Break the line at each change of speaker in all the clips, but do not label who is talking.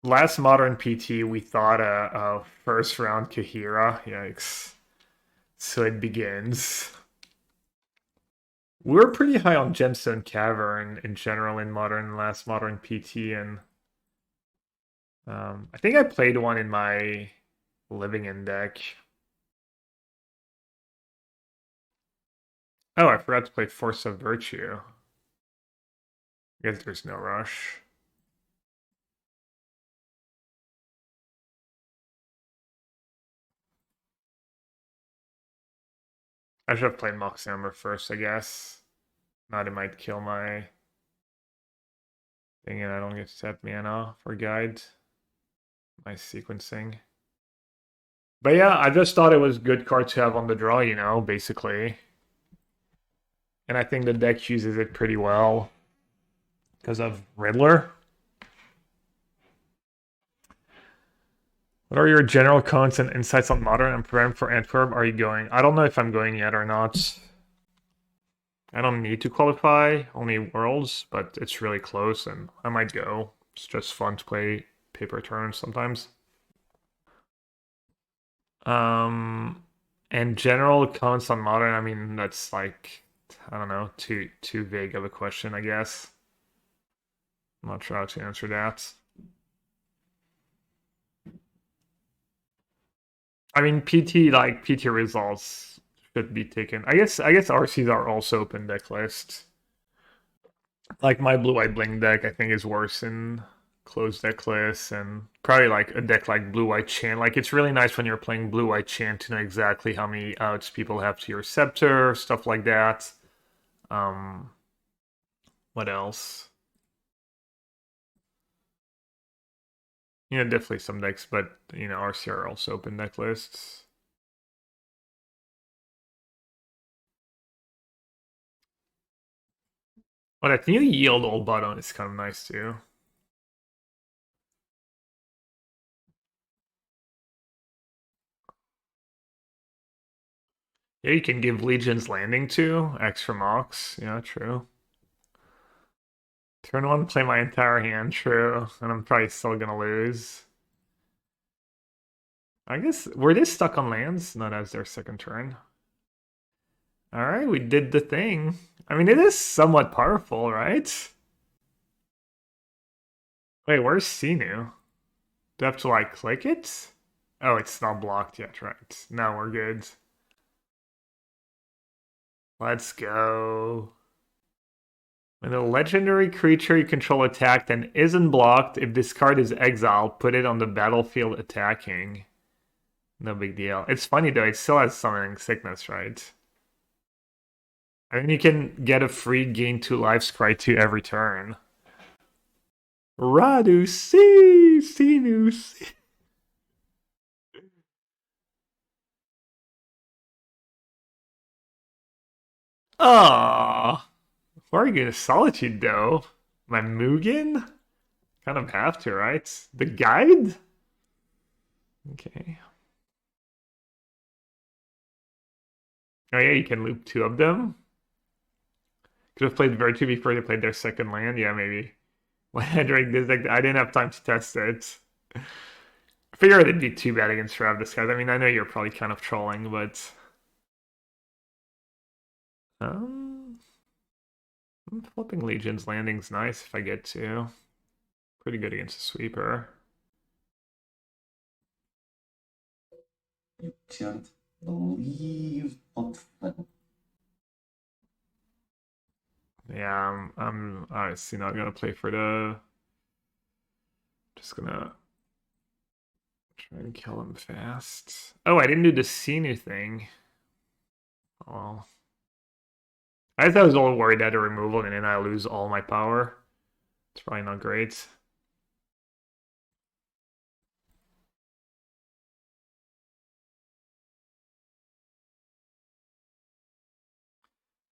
last modern PT, we thought a first round Kahira. Yikes. So it begins. We were pretty high on Gemstone Cavern in general in modern last modern PT, and I think I played one in my living in deck. Oh, I forgot to play Force of Virtue. I guess there's no rush. I should have played Mox Hammer first, I guess. Not it might kill my thing and I don't get to tap mana for guide. My sequencing. But yeah, I just thought it was a good card to have on the draw, basically. And I think the deck uses it pretty well because of Riddler. What are your general comments and insights on Modern and preparing for Antwerp? Are you going? I don't know if I'm going yet or not. I don't need to qualify, only Worlds, but it's really close and I might go. It's just fun to play paper turns sometimes. And general comments on Modern, I mean, that's like, I don't know, too vague of a question, I guess. I'm not sure how to answer that. I mean, PT results should be taken. I guess RCs are also open deck list. Like my blue-white bling deck, I think is worse in closed deck lists, and probably like a deck like blue-white chant. Like it's really nice when you're playing blue-white chant to know exactly how many outs people have to your scepter, stuff like that. Um, what else? Definitely some decks, but RC are also open deck lists. But that new yield old button is kind of nice too. Yeah, you can give Legion's Landing too, extra Mox. Yeah, true. Turn one, play my entire hand, true. And I'm probably still gonna lose. I guess, were they stuck on lands? Not as their second turn. Alright, we did the thing. I mean, it is somewhat powerful, right? Wait, where's Sinu? Do I have to, like, click it? Oh, it's not blocked yet, right. Now we're good. Let's go. When a legendary creature you control attacked and isn't blocked, if this card is exiled, put it on the battlefield attacking. No big deal. It's funny though, it still has summoning sickness, right? I mean, you can get a free gain 2 life scry 2 every turn. Radu, see, Sinus. Ah, where are you going to Solitude though? My Mugen? Kind of have to, right? The guide? Okay. Oh yeah, you can loop 2 of them. Could have played Virtue before they played their second land. Yeah, maybe. When I drank this deck, I didn't have time to test it. I figured it'd be too bad against Ravnis guys. I mean, I know you're probably kind of trolling, but um, flipping Legion's Landing's nice if I get to. Pretty good against a sweeper.
You can't believe what
Yeah, I'm obviously not gonna play for the. Just gonna try and kill him fast. Oh, I didn't do the Sinu thing. Oh, I thought I was a little worried that a removal and then I lose all my power. It's probably not great.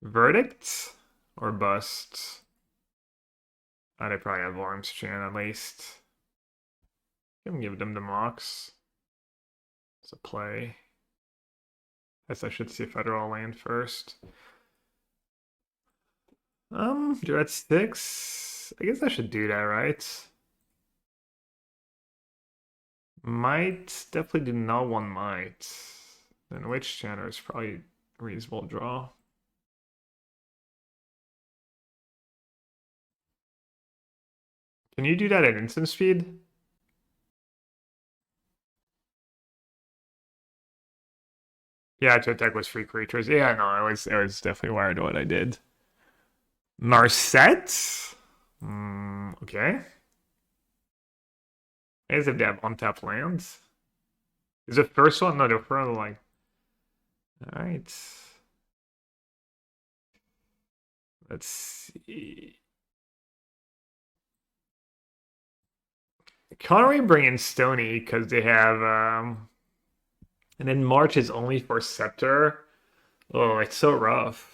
Verdict or bust? I'd probably have Worm's Chan at least. Can give them the Mox. It's a play. Guess I should see if I draw land first. You're at 6. I guess I should do that, right? Might definitely do not want might. Then Witch Chanter is probably a reasonable draw. Can you do that at instant speed? Yeah, to attack with 3 creatures. Yeah, no, I was definitely wired to what I did. Narset? Okay. As if they have untapped lands. Is the first one? No, the first like. Alright. Let's see. Can't really bring in Stony because they have and then March is only for Scepter. Oh, it's so rough.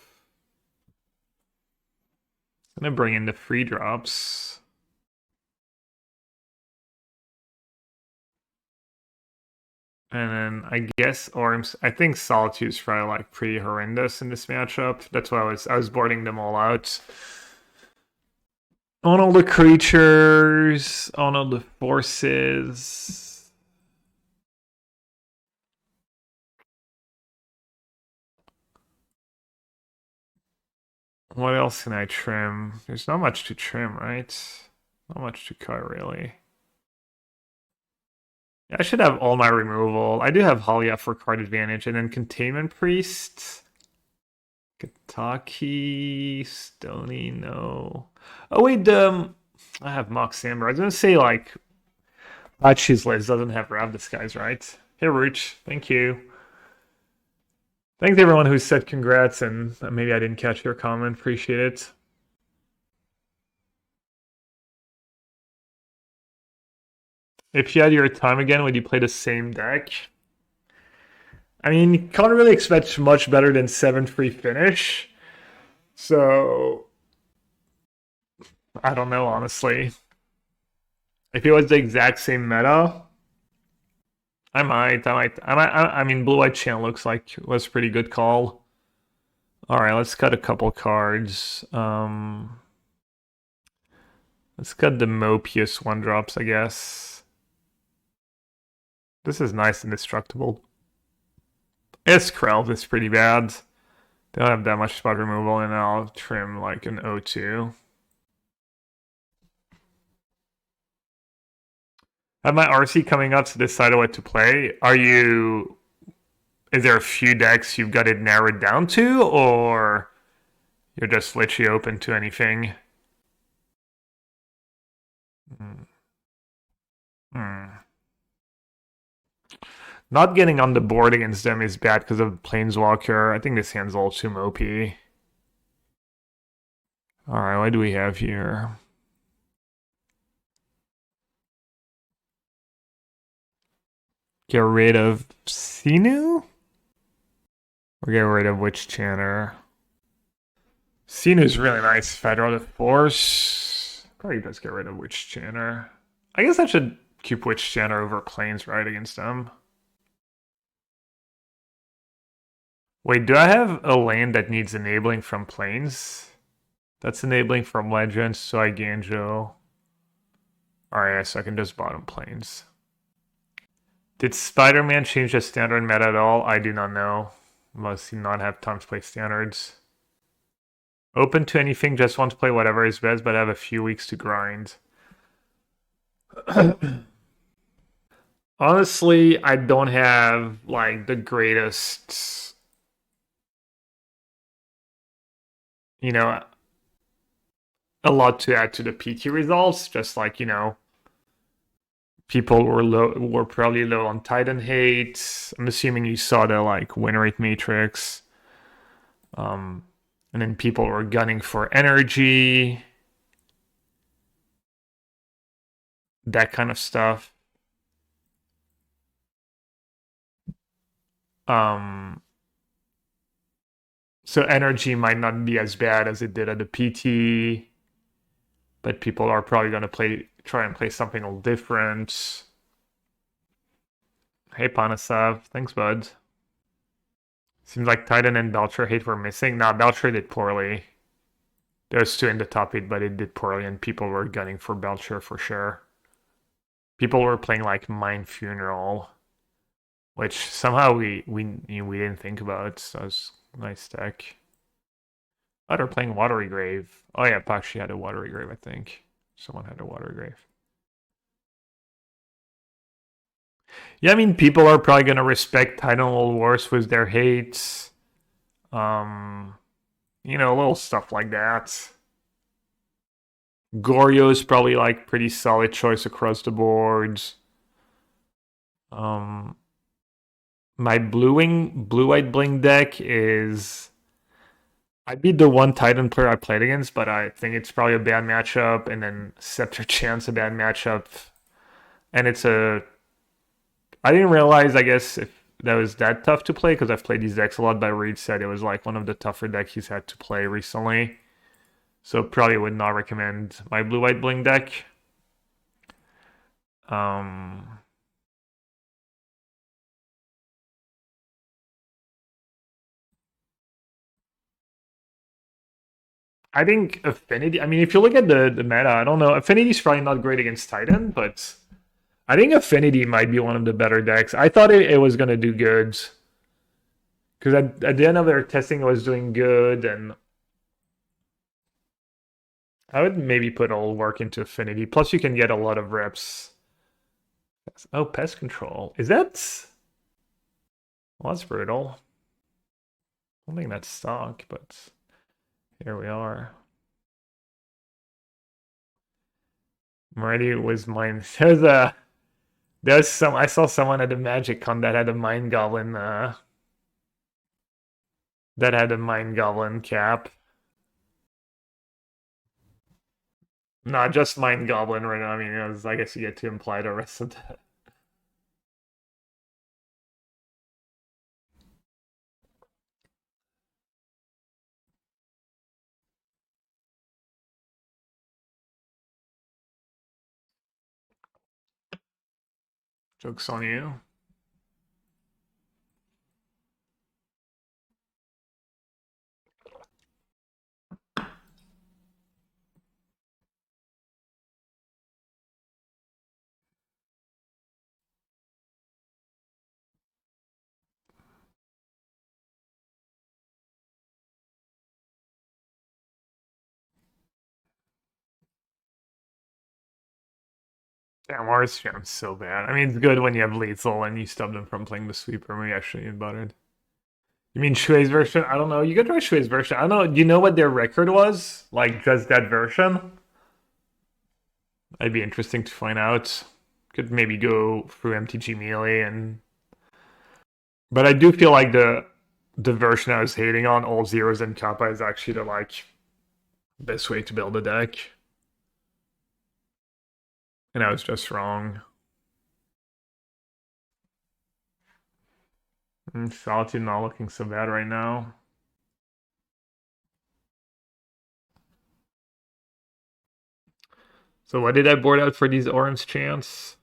I'm gonna bring in the free drops. And then I guess Orms. I think Solitude's probably like pretty horrendous in this matchup. That's why I was boarding them all out. On all the creatures, on all the forces. What else can I trim? There's not much to trim, right? Not much to cut, really. I should have all my removal. I do have Halia for card advantage, and then Containment Priest. Kataki, Stony, no. Oh wait, I have Mox Amber. I was gonna say like Achi's list doesn't have Rav Disguise, right? Hey Rooch, thank you. Thanks everyone who said congrats, and maybe I didn't catch your comment. Appreciate it. If you had your time again, would you play the same deck? I mean, you can't really expect much better than 7-3 finish. So, I don't know, honestly. If it was the exact same meta, I mean, Blue White Channel looks like it was a pretty good call. All right, let's cut a couple cards. Let's cut the Mopius 1-drops, I guess. This is nice and destructible. Krell is pretty bad. They don't have that much spot removal, and I'll trim like an O2. I have my RC coming up to decide what to play. Is there a few decks you've got it narrowed down to, or you're just literally open to anything? Not getting on the board against them is bad because of Planeswalker. I think this hand's all too mopey. Alright, what do we have here? Get rid of Sinu? Or get rid of Witch Chanter? Sinu's really nice. Federal to Force. Probably does get rid of Witch Chanter. I guess I should keep Witch Chanter over Plains, right, against them. Wait, do I have a land that needs enabling from Plains? That's enabling from Legends, so I Ganjo. Alright, so I can just bottom Plains. Did Spider-Man change the standard meta at all? I do not know. Must he not have time to play standards? Open to anything, just want to play whatever is best, but have a few weeks to grind. Honestly, I don't have like the greatest, a lot to add to the PT results. Just like, people were probably low on Titan hate. I'm assuming you saw the like win rate matrix. And then people were gunning for energy. That kind of stuff. So energy might not be as bad as it did at the PT, but people are probably going to try and play something a little different. Hey Panasav, thanks bud. Seems like Titan and Belcher hate were missing. Nah, Belcher did poorly. There's two in the top 8, but it did poorly, and people were gunning for Belcher for sure. people were playing like Mind Funeral, which somehow we didn't think about. So it was a nice deck. Oh, they're playing Watery Grave. Oh yeah, Pakshi had a Watery Grave, I think. Someone had a Watery Grave. Yeah, I mean, people are probably gonna respect Titanfall Wars with their hates. Um, little stuff like that. Goryo is probably like pretty solid choice across the boards. Um, my blue-white bling deck is I beat the one Titan player I played against, but I think it's probably a bad matchup, and then Scepter Chance a bad matchup, and it's a. I didn't realize, I guess, if that was that tough to play because I've played these decks a lot. But Reed said it was like one of the tougher decks he's had to play recently, so probably would not recommend my blue-white bling deck. Um, I think Affinity. I mean, if you look at the meta, I don't know. Affinity's probably not great against Titan, but I think Affinity might be one of the better decks. I thought it was gonna do good because at the end of their testing, it was doing good, and I would maybe put all work into Affinity. Plus, you can get a lot of reps. Oh, Pest Control. Is that? Well, that's brutal. I don't think that's stock, but here we are. Already was mine. There's some. I saw someone at the Magic Con that had a Mind Goblin. That had a Mind Goblin cap. Not just Mind Goblin right now. I mean, I guess you get to imply the rest of that. Joke's on you. Damn, Mars Jam's so bad. I mean, it's good when you have lethal and you stop them from playing the sweeper. Maybe actually need buttered. You mean Shui's version? I don't know. You could try Shui's version. I don't know. Do you know what their record was? Like, just that version? That'd be interesting to find out. Could maybe go through MTG Melee and. But I do feel like the version I was hating on, all zeros and kappa, is actually the like best way to build a deck. And I was just wrong. Solitude not looking so bad right now. So what did I board out for these orange chants?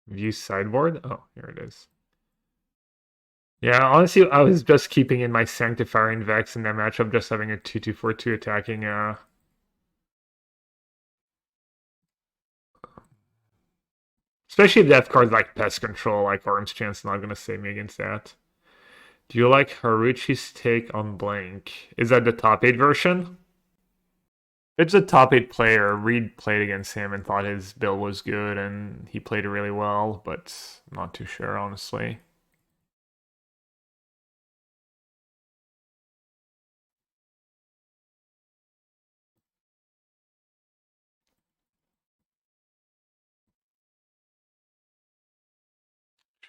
View sideboard? Oh, here it is. Yeah, honestly, I was just keeping in my Sanctifier and Vex in that matchup, just having a 2/2/4/2 attacking. Especially if they have cards like Pest Control, like Orange Chance, not gonna save me against that. Do you like Haruchi's take on Blank? Is that the top 8 version? It's a top 8 player. Reed played against him and thought his build was good, and he played it really well, but I'm not too sure, honestly.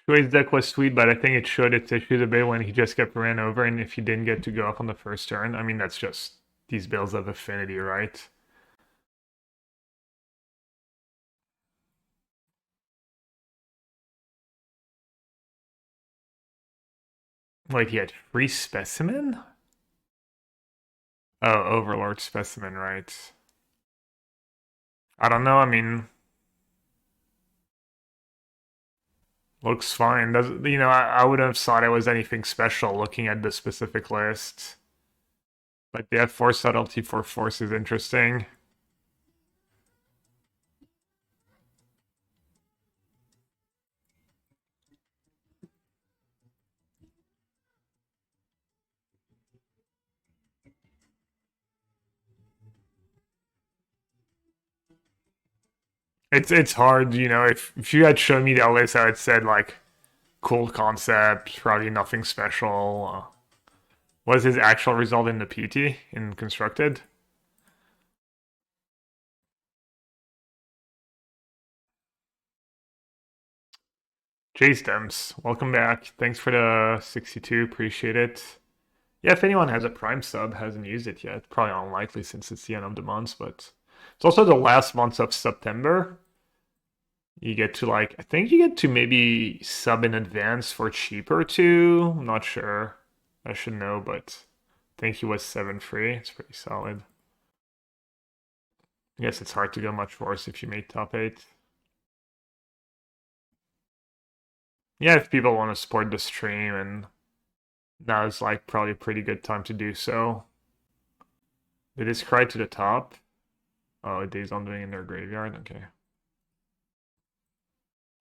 Shui's deck was sweet, but I think it showed its issues a bit when he just kept ran over, and if he didn't get to go off on the first turn. I mean, that's just these builds have affinity, right? Wait, he had free specimen? Oh, Overlord specimen, right? I don't know. I mean, looks fine. Does I wouldn't have thought it was anything special looking at the specific list. But the F4 subtlety for force is interesting. It's hard, you know. If you had shown me the list, I had said like cool concept, probably nothing special. What is his actual result in the PT in constructed? Jay Stems, welcome back. Thanks for the 62. Appreciate it. Yeah, if anyone has a Prime sub, hasn't used it yet, probably unlikely since it's the end of the month, but it's also the last month of September. You get to like, I think you get to maybe sub in advance for cheaper too. I'm not sure. I should know, but I think he was 7 free. It's pretty solid. I guess it's hard to go much worse if you make top 8. Yeah, if people want to support the stream, and now is like probably a pretty good time to do so. Did this cry to the top? Oh, Days on doing in their graveyard? Okay.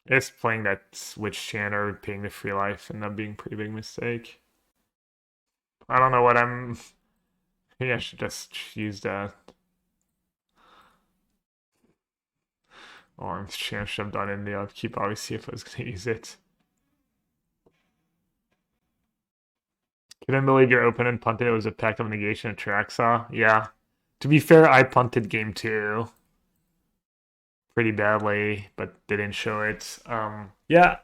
It's playing that switch chanter, paying the free life, and that being a pretty big mistake. I don't know what I'm. Maybe I should just use that. Orange chance shoved on in the upkeep. Obviously, if I was going to use it. Couldn't believe your opponent punted. It was a pact of negation of Traxa. Yeah. To be fair, I punted game 2 pretty badly, but didn't show it. Yeah.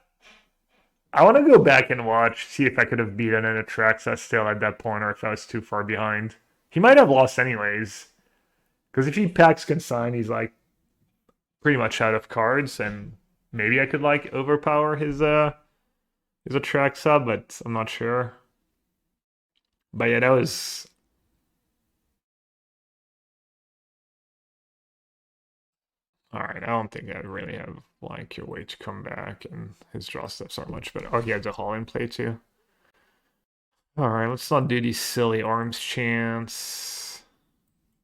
I want to go back and watch, see if I could have beaten an Atraxa still at that point, or if I was too far behind. He might have lost anyways. Because if he packs consign, he's like pretty much out of cards, and maybe I could like overpower his Atraxa, but I'm not sure. But yeah, that was. Alright, I don't think I really have like your way to come back, and his draw steps aren't much better. Oh, he has a Hall in play too. Alright, let's not do these silly arms chants.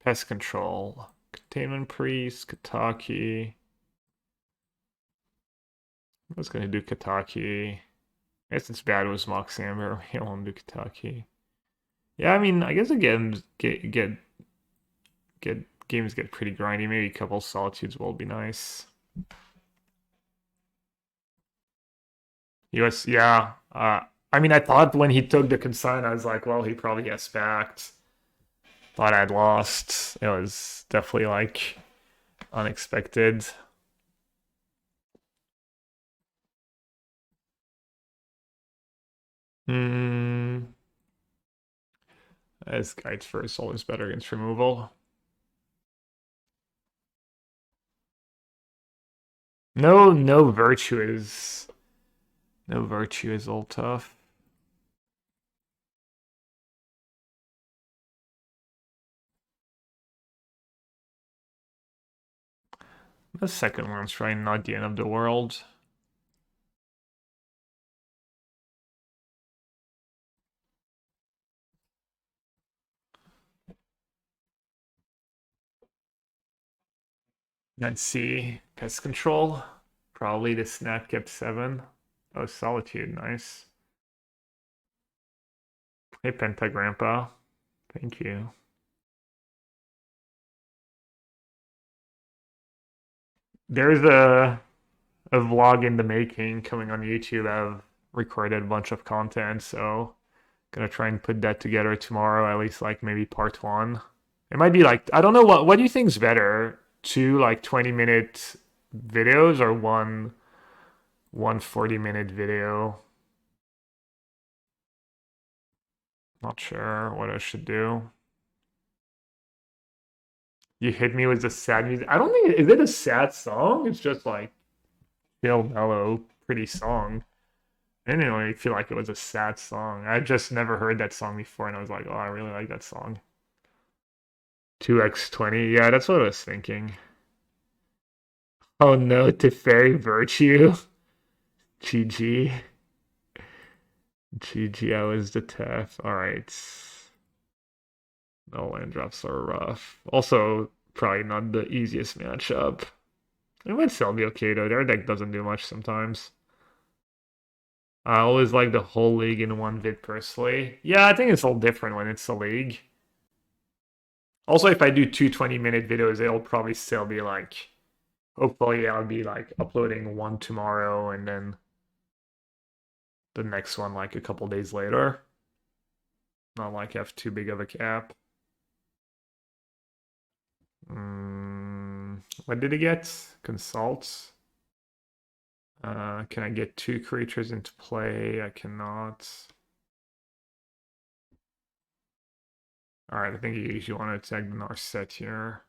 Pest control. Containment priest, Kataki. I was gonna do Kataki. I guess it's bad with Mox Amber. We don't want to do Kataki. Yeah, I mean, I guess again, get games get pretty grindy. Maybe a couple solitudes will be nice. US, yeah. I mean, I thought when he took the consign, I was like, well, he probably gets backed. Thought I'd lost. It was definitely like unexpected. Hmm. As guides first, always better against removal. No virtue is all tough. The second one's trying not the end of the world. Let's see. Pest control. Probably the snap kept 7. Oh, solitude, nice. Hey, Pentagrandpa. Thank you. There's a vlog in the making coming on YouTube. I've recorded a bunch of content, so gonna try and put that together tomorrow, at least like maybe part 1. It might be like, I don't know, what do you think's better? 2 like 20-minute videos, or one 40-minute video? Not sure what I should do. You hit me with the sad music. I don't think is it a sad song? It's just like chill, mellow, pretty song. I didn't really feel like it was a sad song. I just never heard that song before, and I was like, oh, I really like that song. 2x20. Yeah, that's what I was thinking. Oh no, Teferi Virtue. GG. GG, I was the Tef. Alright. No land drops are rough. Also, probably not the easiest matchup. It might still be okay though. Their deck doesn't do much sometimes. I always like the whole league in one vid personally. Yeah, I think it's all different when it's a league. Also, if I do two 20-minute videos, it'll probably still be like hopefully I'll be like uploading one tomorrow and then the next one like a couple days later. Not like have too big of a gap. What did he get? Consult. Can I get 2 creatures into play? I cannot. Alright, I think you usually want to attack the Narset here.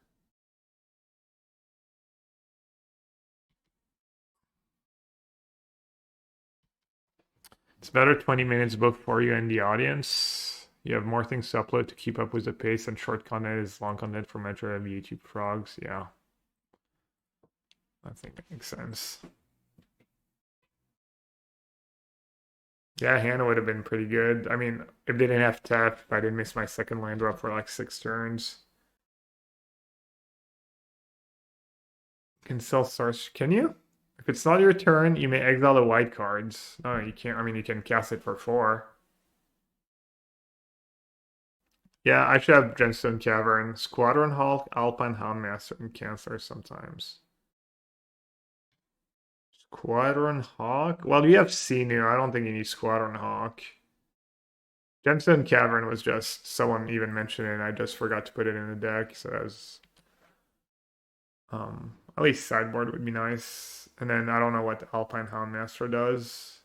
It's better 20 minutes both for you and the audience. You have more things to upload to keep up with the pace, and short content is long content for Metro of YouTube frogs. Yeah. I think that makes sense. Yeah, Hannah would have been pretty good. I mean, if they didn't have tap, if I didn't miss my second land drop for like 6 turns. Can sell stars. Can you? If it's not your turn, you may exile the white cards. No, you can't. I mean, you can cast it for 4. Yeah, I should have Gemstone Cavern, Squadron Hulk, Alpine Houndmaster, and Cancer sometimes. Squadron Hawk? Well, you have Senu. I don't think you need Squadron Hawk. Gemstone Cavern was just someone even mentioned it, and I just forgot to put it in the deck, so that was at least sideboard would be nice. And then I don't know what the Alpine Houndmaster does.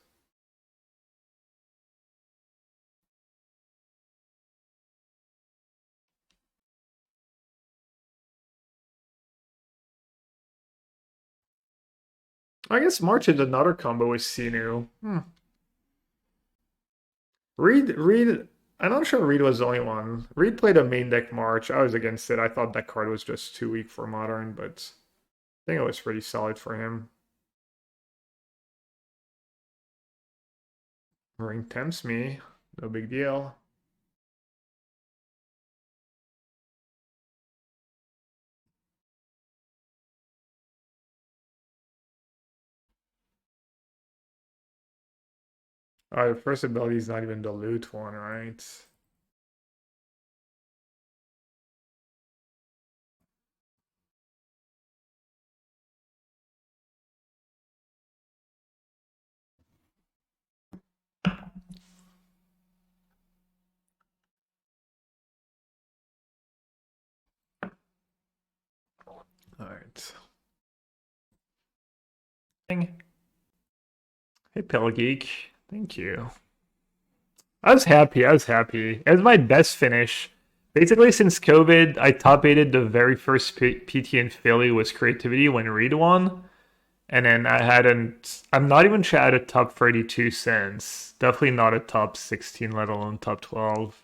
I guess March is another combo with Sinu. Reed. I'm not sure Reed was the only one. Reed played a main deck March. I was against it. I thought that card was just too weak for Modern, but I think it was pretty solid for him. Ring tempts me. No big deal. The first ability is not even the loot one, right? Alright. Hey, Pelgeek. Thank you. I was happy. I was happy. It was my best finish. Basically, since COVID, I top 8'd the very first PT in Philly was Creativity when Reed won. And then I hadn't, I'm not even sure I had a top 32 since. Definitely not a top 16, let alone top 12.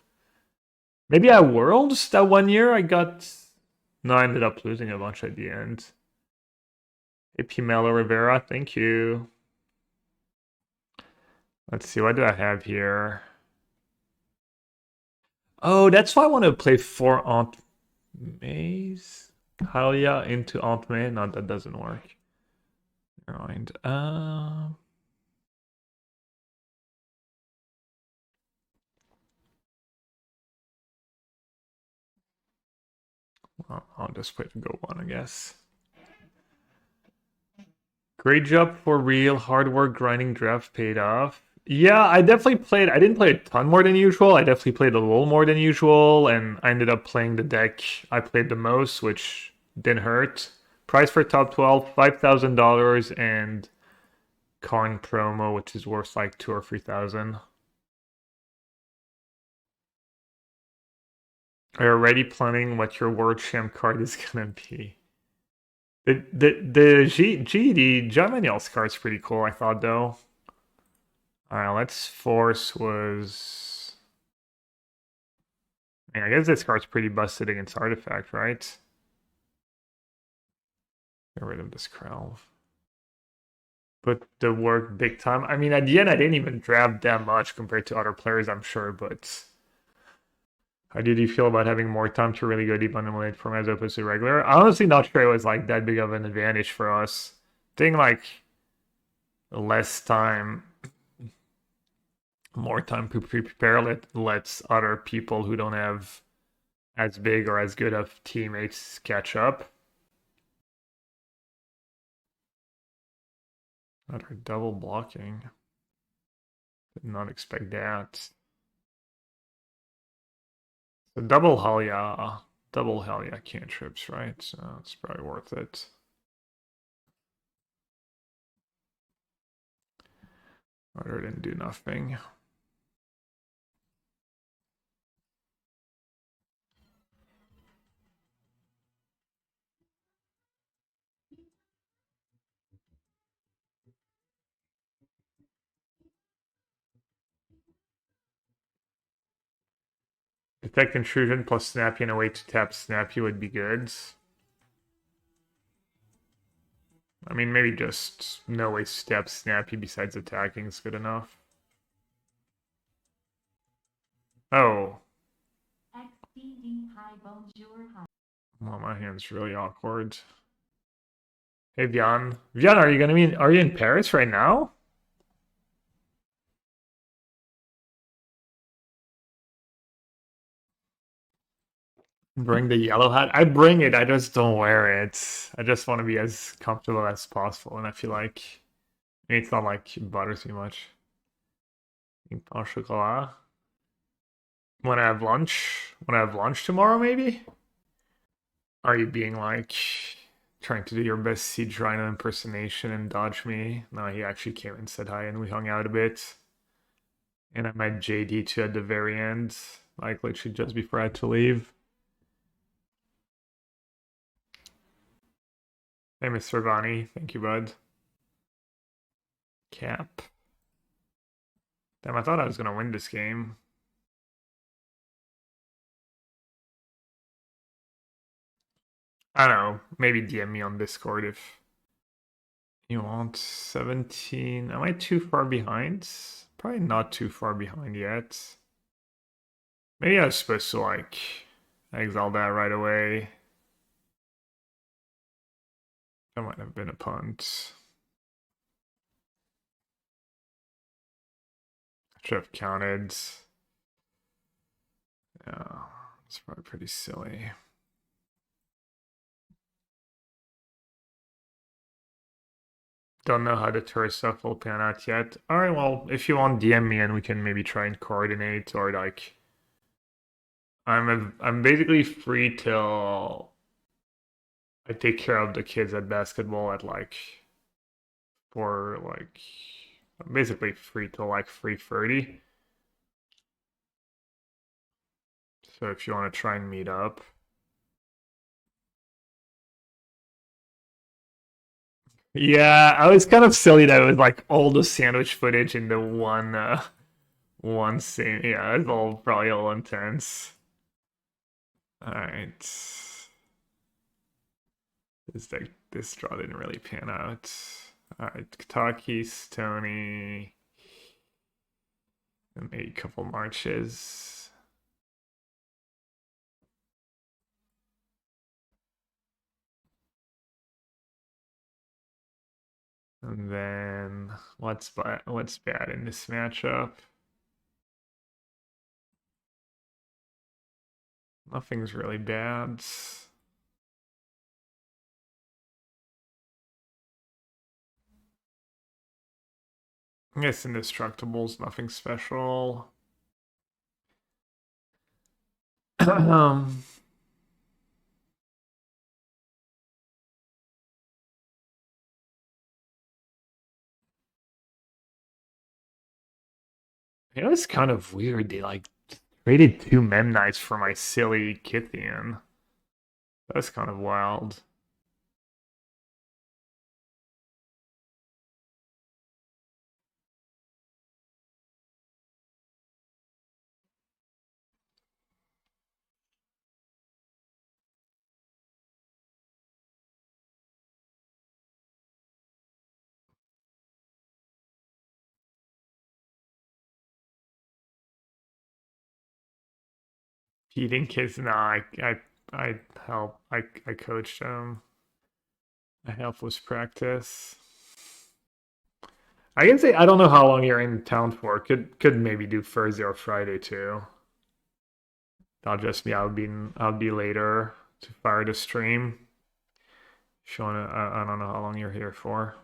Maybe at Worlds that one year I got, no, I ended up losing a bunch at the end. AP Melo Rivera, thank you. Let's see, what do I have here? Oh, that's why I want to play 4 Aunt May's. Hylia into Aunt May. No, that doesn't work. Never mind. Well, I'll just play the Go one, I guess. Great job for real. Hard work, grinding draft paid off. Yeah, I definitely played. I didn't play a ton more than usual. I definitely played a little more than usual, and I ended up playing the deck I played the most, which didn't hurt. Price for top 12, $5,000, and Karn promo, which is worth like 2 or 3,000. Are you already planning what your World Champ card is gonna be? The GD John Manuel's card's pretty cool, I thought though. Alright, let's force was. I guess this card's pretty busted against Artifact, right? Get rid of this Krell. Put the work big time. I mean, at the end, I didn't even draft that much compared to other players, I'm sure, but how did you feel about having more time to really go deep on the late form as opposed to regular? I'm honestly not sure it was like that big of an advantage for us. Thing like less time, more time to prepare lets other people who don't have as big or as good of teammates catch up. That are double blocking. Did not expect that. So double hell yeah cantrips, right? So it's probably worth it. Rather than do nothing. Detect intrusion plus snappy and a way to tap snappy would be good. I mean, maybe just no way to tap snappy besides attacking is good enough. Oh. Well, my hand's really awkward. Hey, Vian. Vian, are you in Paris right now? Bring the yellow hat. I bring it. I just don't wear it. I just want to be as comfortable as possible. And I feel like it's not like it bothers me much. Pain chocolat. When I have lunch. When I have lunch tomorrow, maybe. Are you being like trying to do your best Siege Rhino impersonation and dodge me? No, he actually came and said hi, and we hung out a bit. And I met JD too at the very end, like literally just before I had to leave. Hey, Mr. Vani. Thank you, bud. Cap. Damn, I thought I was gonna win this game. I don't know. Maybe DM me on Discord if you want. 17. Am I too far behind? Probably not too far behind yet. Maybe I was supposed to like exile that right away. That might have been a punt. Should have counted. Yeah, it's probably pretty silly. Don't know how the tour stuff will pan out yet. Alright, well, if you want, DM me and we can maybe try and coordinate or like I'm basically free till I take care of the kids at basketball at like for like I'm basically free till like 3:30. So if you want to try and meet up. Yeah, I was kind of silly that it was like all the sandwich footage in the one scene. Yeah, it's all probably all intense. All right. This draw didn't really pan out. All right, Kentucky, Stony, and maybe a couple marches. And then what's bad in this matchup? Nothing's really bad. I guess indestructibles, nothing special. It was kind of weird. They like traded 2 Memnites for my silly Kithian. That's kind of wild. Feeding kids, nah, I help. I coached them. I help with practice. I can say I don't know how long you're in town for. Could maybe do Thursday or Friday too. That'll just be I'll be later to fire the stream. Showing I don't know how long you're here for.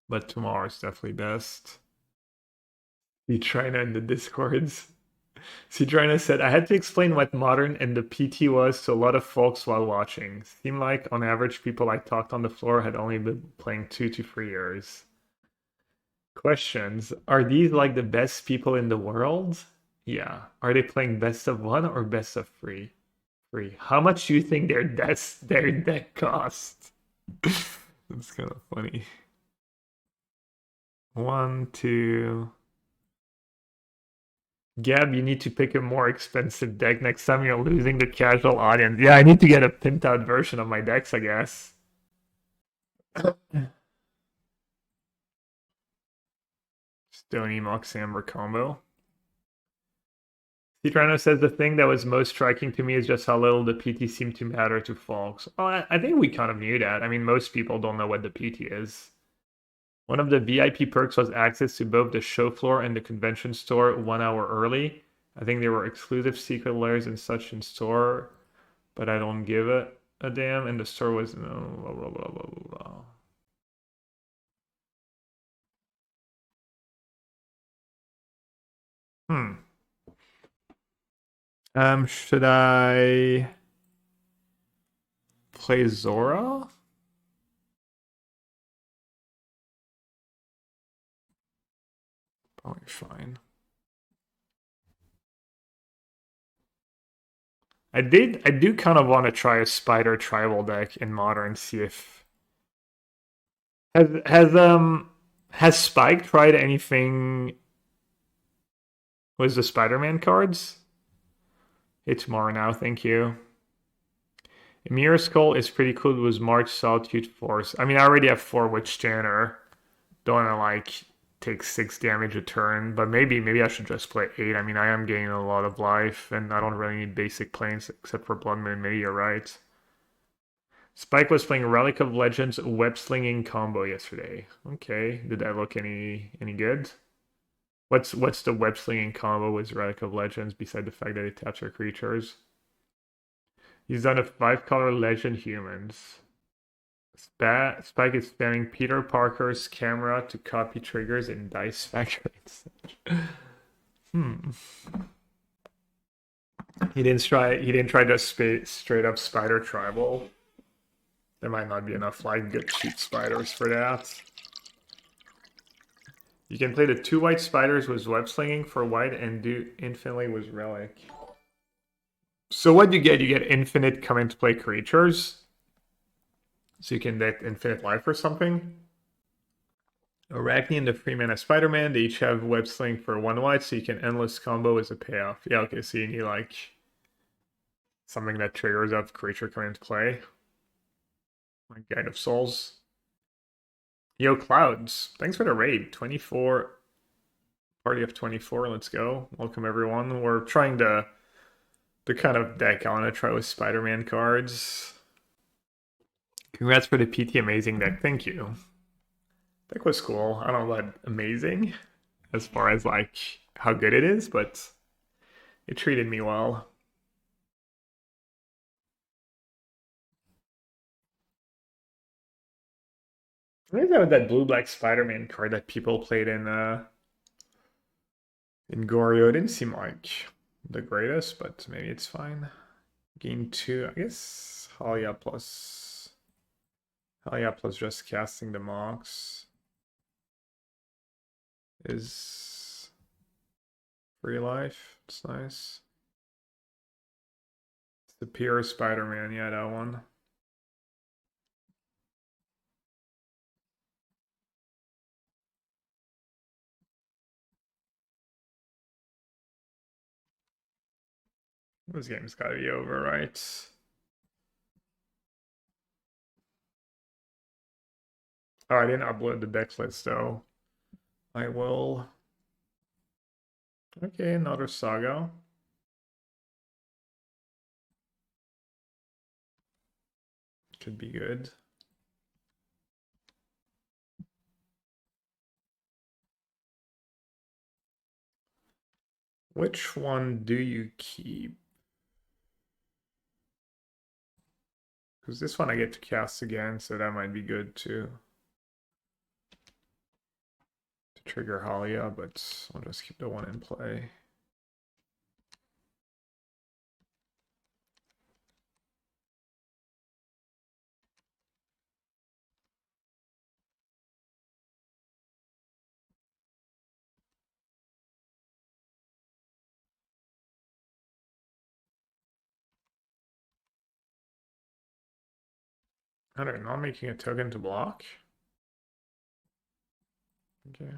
but tomorrow is definitely best. See Trina in the Discords. See Trina said, I had to explain what modern and the PT was to a lot of folks while watching. Seemed like on average people I talked on the floor had only been playing 2 to 3 years. Questions. Are these like the best people in the world? Yeah. Are they playing best of one or best of three? Three. How much do you think their deck cost? That's kind of funny. One, two. Gab, you need to pick a more expensive deck next time you're losing the casual audience. Yeah, I need to get a pimped out version of my decks, I guess. Stony Mox Amber combo. Citrano says the thing that was most striking to me is just how little the PT seemed to matter to folks. Oh, I think we kind of knew that. I mean, most people don't know what the PT is. One of the VIP perks was access to both the show floor and the convention store 1 hour early. I think there were exclusive secret layers and such in store, but I don't give a damn. And the store was no blah blah blah blah blah. Hmm. Should I play Zora? Probably fine. I do kind of want to try a spider tribal deck in modern, see if has Spike tried anything with the Spider-Man cards? Hey tomorrow now, thank you. Emir Skull is pretty cool with March Solitude Force. I mean I already have 4 Witch Janner. Don't wanna like take 6 damage a turn, but maybe I should just play 8. I mean I am gaining a lot of life and I don't really need basic planes except for Blood Moon Meteor, right? Spike was playing Relic of Legends web slinging combo yesterday. Okay, did that look any good? What's the web slinging combo with Relic of Legends beside the fact that it taps your creatures? He's done a 5-color legend humans. Spike is spamming Peter Parker's camera to copy triggers in Dice Factory. Hmm. He didn't try just straight up spider tribal. There might not be enough like good cheap spiders for that. You can play the 2 white spiders with web slinging for white and do infinitely with relic. So what you get? You get infinite come into play creatures. So you can get infinite life or something. Arachne and the 3-mana Spider-Man, they each have web sling for 1 white, so you can endless combo as a payoff. Yeah, okay, so you need like something that triggers up creature coming into play. Like Guide of Souls. Yo, Clouds, thanks for the raid. 24 party of 24. Let's go. Welcome everyone. We're trying the kind of deck I want to try with Spider-Man cards. Congrats for the PT amazing deck. Thank you. Deck was cool. I don't know about amazing as far as like how good it is, but it treated me well. I think that was that blue-black Spider-Man card that people played in Goryo. It didn't seem like the greatest, but maybe it's fine. Game 2, I guess Halia plus just casting the Mox is free life. It's nice. It's the pure Spider-Man, yeah, that one. This game's gotta be over, right? Oh, I didn't upload the deck list though. I will. Okay, another Saga. Could be good. Which one do you keep? Because this one I get to cast again, so that might be good too. trigger Halia, but I'll just keep the one in play. I don't know, not making a token to block. Okay.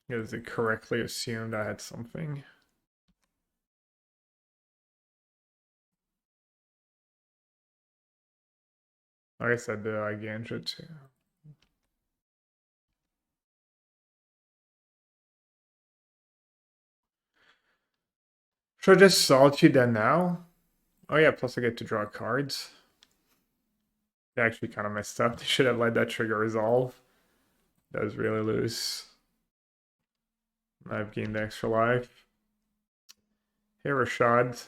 Is it correctly assumed I had something? Like I said, the Ganja too. Should I just Solitude then now? Oh yeah, plus I get to draw cards. They actually kind of messed up. They should have let that trigger resolve. That was really loose. I've gained extra life. Hey, Rashad.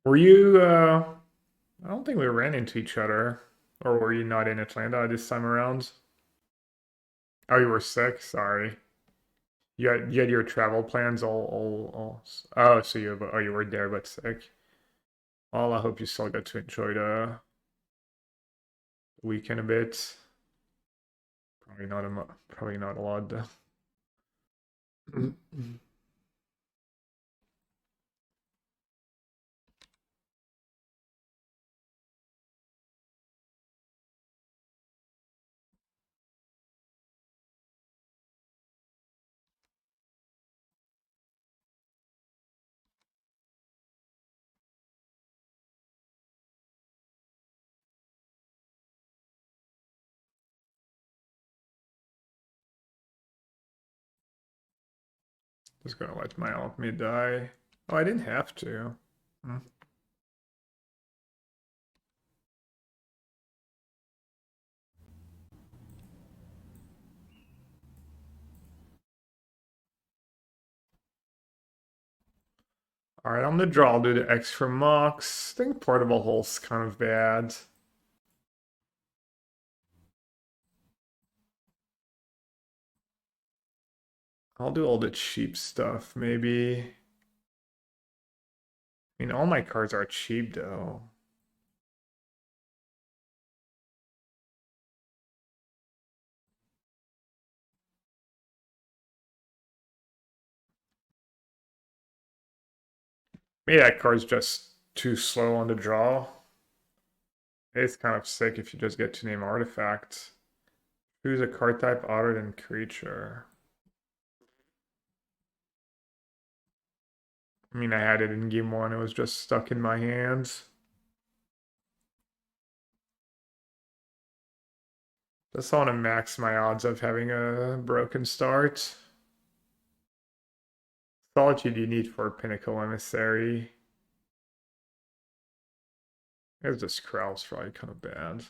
Were you, I don't think we ran into each other. Or were you not in Atlanta this time around? Oh, you were sick? Sorry. You had your travel plans all oh, so you were there but sick. Well, I hope you still got to enjoy the weekend a bit. Probably not a lot though. Just gonna let my ultimate die. Oh, I didn't have to. Hmm. Alright, on the draw, I'll do the extra mocks. I think portable hole's kind of bad. I'll do all the cheap stuff, maybe. I mean, all my cards are cheap, though. Maybe that card's just too slow on the draw. It's kind of sick if you just get to name artifact. Choose a card type other than creature. I mean, I had it in game one. It was just stuck in my hands. Just want to max my odds of having a broken start. Solitude you need for Pinnacle Emissary. There's this Krell's probably kind of bad.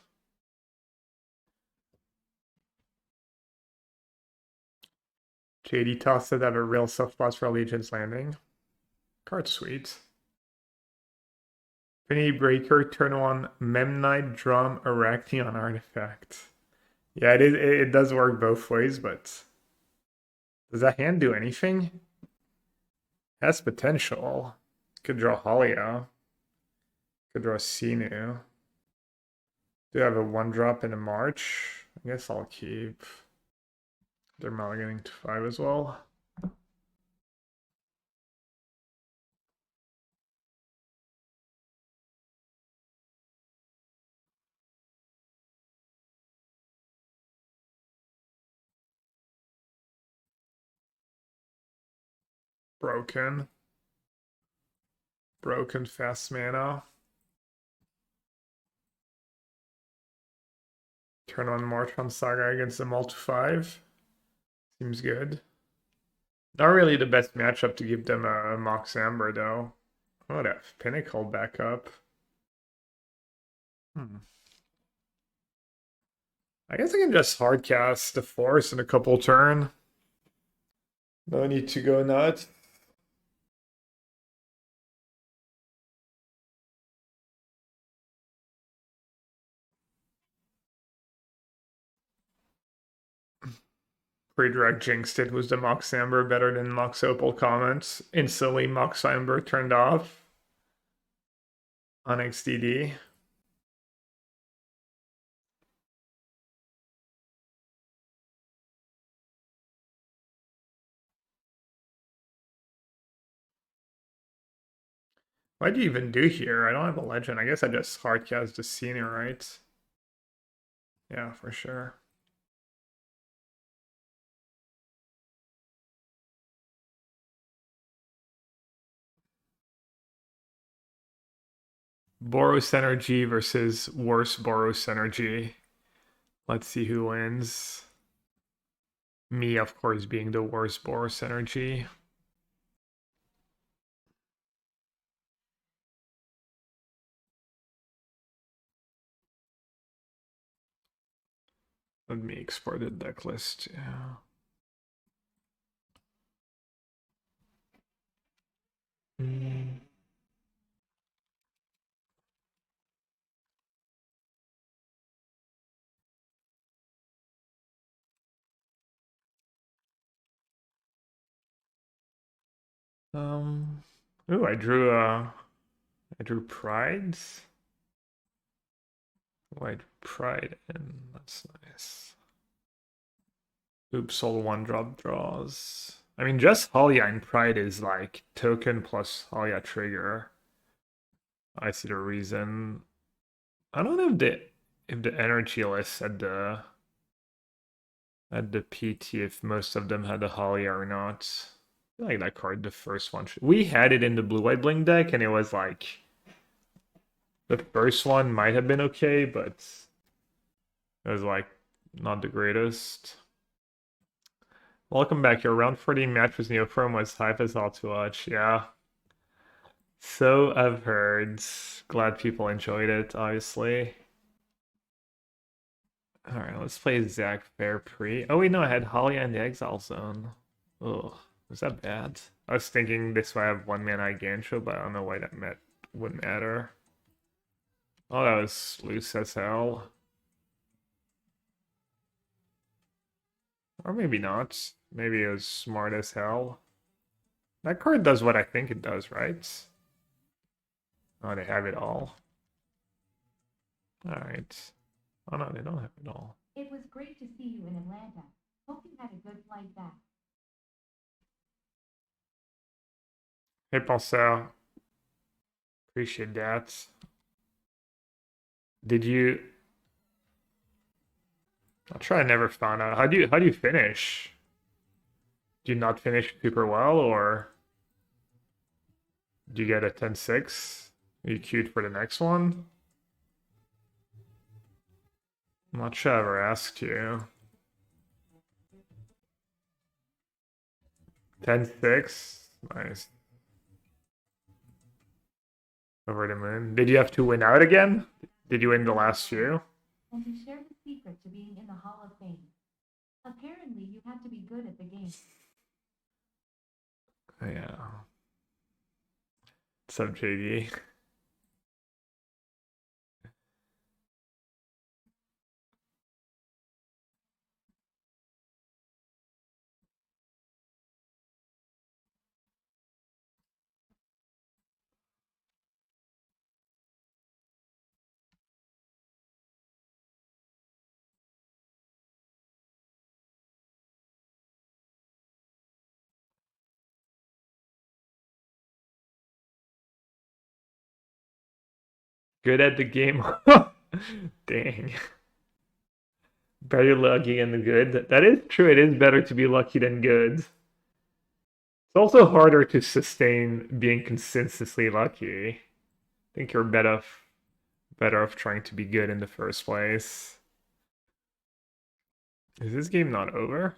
JD Toss said have a real soft spot for Legion's Landing. Card sweet. Penny Breaker, turn one, Memnite, Drum, Erection artifact. Yeah, it does work both ways, but does that hand do anything? Has potential. Could draw Halia. Could draw Sinu. Do have a 1-drop in a March? I guess I'll keep. They're mulliganing to 5 as well. Broken. Broken fast mana. Turn on March on Saga against the Multi 5. Seems good. Not really the best matchup to give them a Mox Amber, though. Oh, that Pinnacle back up. I I guess I can just hardcast the force in a couple turn. No need to go nuts. Pre-direct jinxed it. Was the Mox Amber better than Mox Opal comments? Instantly Mox Amber turned off on XDD. What do you even do here? I don't have a legend. I guess I just hardcast the senior, right? Yeah, for sure. Boros Energy versus worse Boros Energy. Let's see who wins. Me, of course, being the worst Boros Energy. Let me export the deck list. Yeah. Mm. Ooh, I drew Prides. White Pride, and that's nice. Oops, all one drop draws. I mean, just Halia and Pride is like token plus Halia trigger. I see the reason. I don't know if the energy list at the PT if most of them had a Halia or not. I feel like that card, the first one. We had it in the blue-white blink deck, and it was like the first one might have been okay, but it was like not the greatest. Welcome back. Your round 14 match with Neoprom was hype as all to watch. Yeah. So I've heard. Glad people enjoyed it, obviously. Alright, let's play Zach Fair Pre. Oh wait, no, I had Halia in the Exile Zone. Oh, was that bad? I was thinking this way I have one mana Gancho, but I don't know why that wouldn't matter. Oh, that was loose as hell. Or maybe not. Maybe it was smart as hell. That card does what I think it does, right? Oh, they have it all. Alright. Oh no, they don't have it all.
It was great to see you in Atlanta. Hope you had a good flight back.
Hey, Penseur. Appreciate that. Did you? I'll try. I never found out. How do you finish? Do you not finish super well, or do you get a 10-6? Are you queued for the next one? I'm not sure I ever asked you. 10-6? Nice. Over the moon. Did you have to win out again? Did you win the last few?
And to share the secret to being in the Hall of Fame. Apparently, you had to be good at the game.
Yeah. What's up, JD? Good at the game. Dang. Better lucky than good. That is true. It is better to be lucky than good. It's also harder to sustain being consistently lucky. I think you're better off trying to be good in the first place. Is this game not over?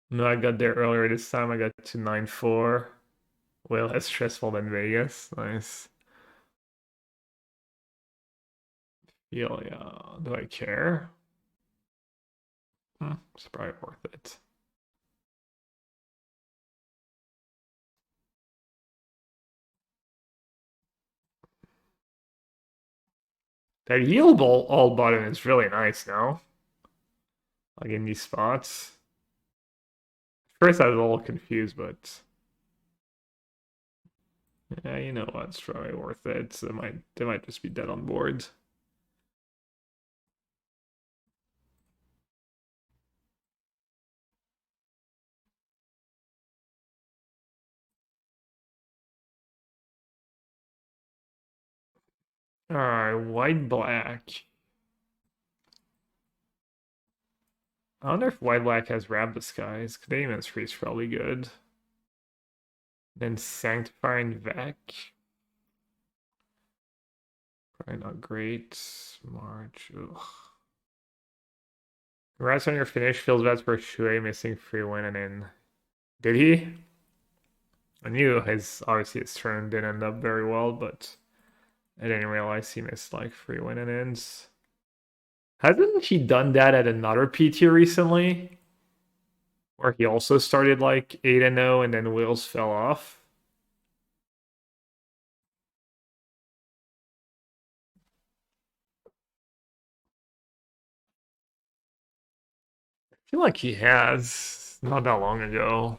No, I got there earlier this time. I got to 9-4. Way less stressful than Vegas. Nice. Yeah, do I care? It's probably worth it. That heal ball all button is really nice now. Like in these spots. First I was a little confused, but yeah, you know what? It's probably worth it. So they might just be dead on board. Alright, white black. I wonder if white black has Wrap the Skies. Daemon's Free is probably good. Then Sanctifying Vec. Probably not great. March. Ugh. Congrats on your finish. Feels bad for Shui missing free win and in. Did he? I knew obviously his turn didn't end up very well, but I didn't realize he missed like free win and ends. Hasn't he done that at another PT recently? Where he also started like 8-0 and then wheels fell off? I feel like he has not that long ago.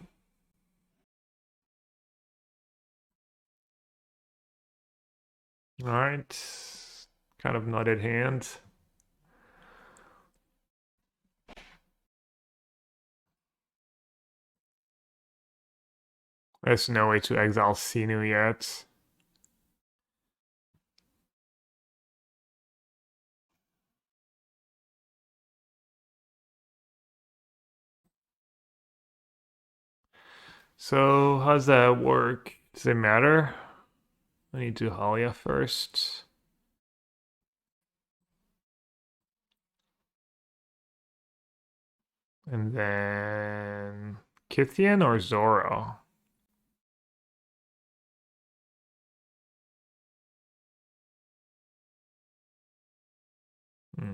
All right, kind of nutted hand. There's no way to exile Sinu yet. So how's that work? Does it matter? I need to Halia first. And then Kithian or Zoro? Hmm.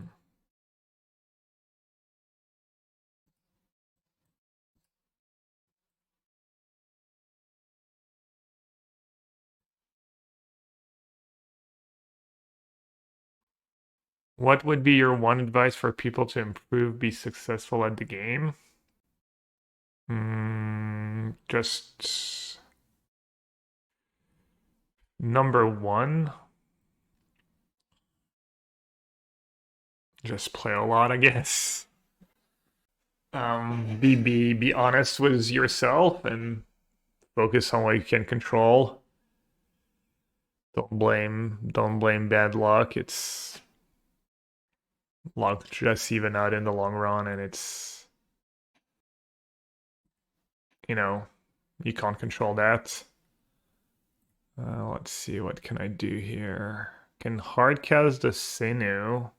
What would be your one advice for people to improve, be successful at the game? Just number one, just play a lot, I guess. Be honest with yourself and focus on what you can control. Don't blame bad luck. It's luck just even out in the long run, and it's you can't control that. Let's see, what can I do here? Can hardcast the Sinu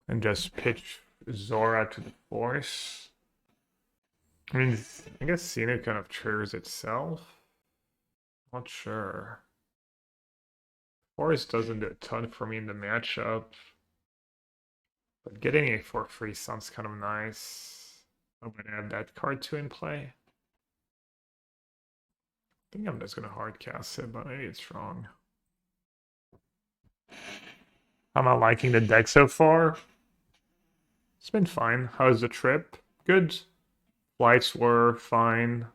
and just pitch Zora to the force. I mean, I guess Sinu kind of triggers itself. Not sure. Force doesn't do a ton for me in the matchup. But getting it for free sounds kind of nice. I'm gonna add that card to in play. I think I'm just gonna hardcast it, but maybe it's wrong. I'm not liking the deck so far. It's been fine. How's the trip? Good. Flights were fine.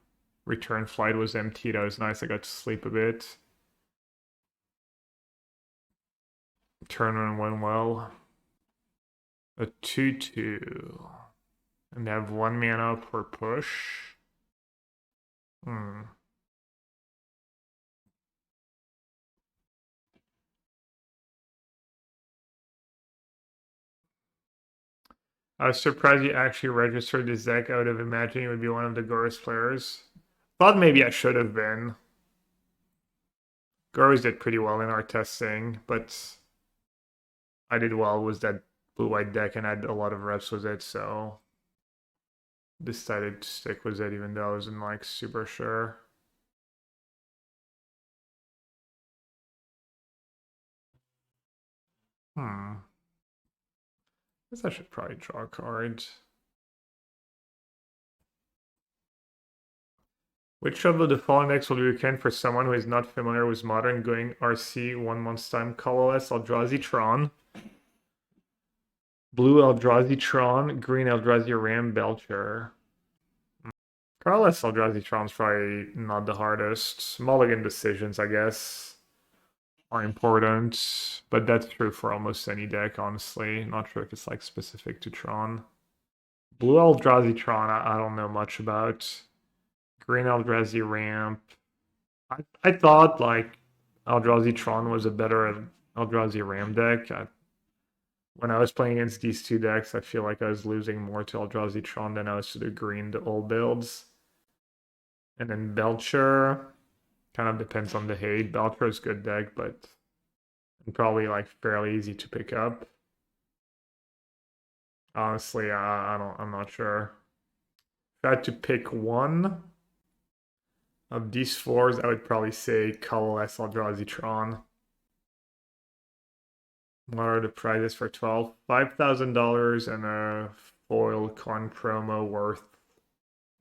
Return flight was empty. That was nice. I got to sleep a bit. Turn run went well. A 2/2. And have 1 mana per push. I was surprised you actually registered this deck. I would have imagined you would be one of the Gorus players. Thought maybe I should have been. Gorus did pretty well in our testing, but I did well with that blue-white deck and had a lot of reps with it, so decided to stick with it even though I wasn't like super sure. Guess I should probably draw a card. Which of the following decks will you recommend for someone who is not familiar with Modern going RC 1 month's time? Colorless Eldrazi Tron. Blue Eldrazi Tron. Green Eldrazi Ram Belcher. Colorless Eldrazi Tron's probably not the hardest. Mulligan decisions, I guess, are important. But that's true for almost any deck, honestly. Not sure if it's like specific to Tron. Blue Eldrazi Tron, I don't know much about. Green Eldrazi Ramp. I thought like Eldrazi Tron was a better Eldrazi Ram deck. When I was playing against these two decks, I feel like I was losing more to Eldrazi Tron than I was to the green, the old builds. And then Belcher kind of depends on the hate. Belcher is good deck, but probably like fairly easy to pick up. Honestly, I'm not sure. If I had to pick one of these fours, I would probably say colorless Eldrazi Tron. What are the prizes for 12? $5,000 and a foil con promo worth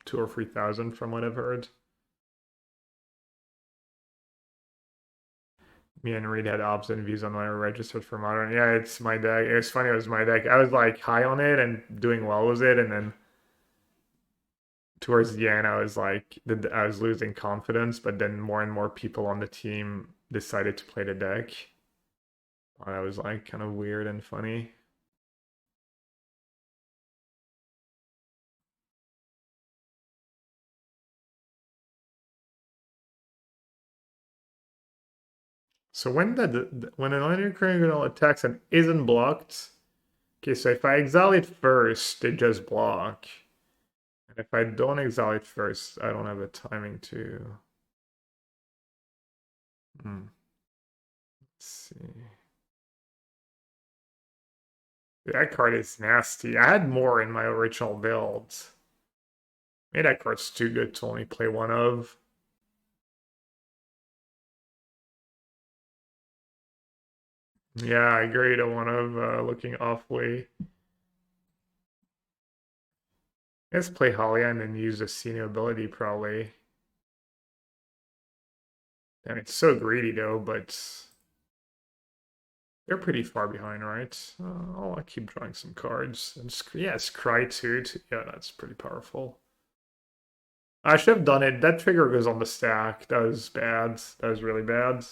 2 or 3,000 from what I've heard. Me and Reed had opposite views on when I registered for Modern. Yeah, it's my deck. It was funny, it was my deck. I was like high on it and doing well with it, and then towards the end I was like I was losing confidence, but then more and more people on the team decided to play the deck. That was like kind of weird and funny. So when an enemy criminal attacks and isn't blocked, okay, so if I exile it first, they just block. And if I don't exile it first, I don't have the timing to. Let's see. That card is nasty. I had more in my original build. Maybe that card's too good to only play one of. Yeah, I agree to one of looking awfully. Let's play Halia and then use the senior ability probably. And it's so greedy though, but they're pretty far behind, right? I'll keep drawing some cards. And yeah, Scry too. Yeah, that's pretty powerful. I should have done it. That trigger goes on the stack. That was bad. That was really bad.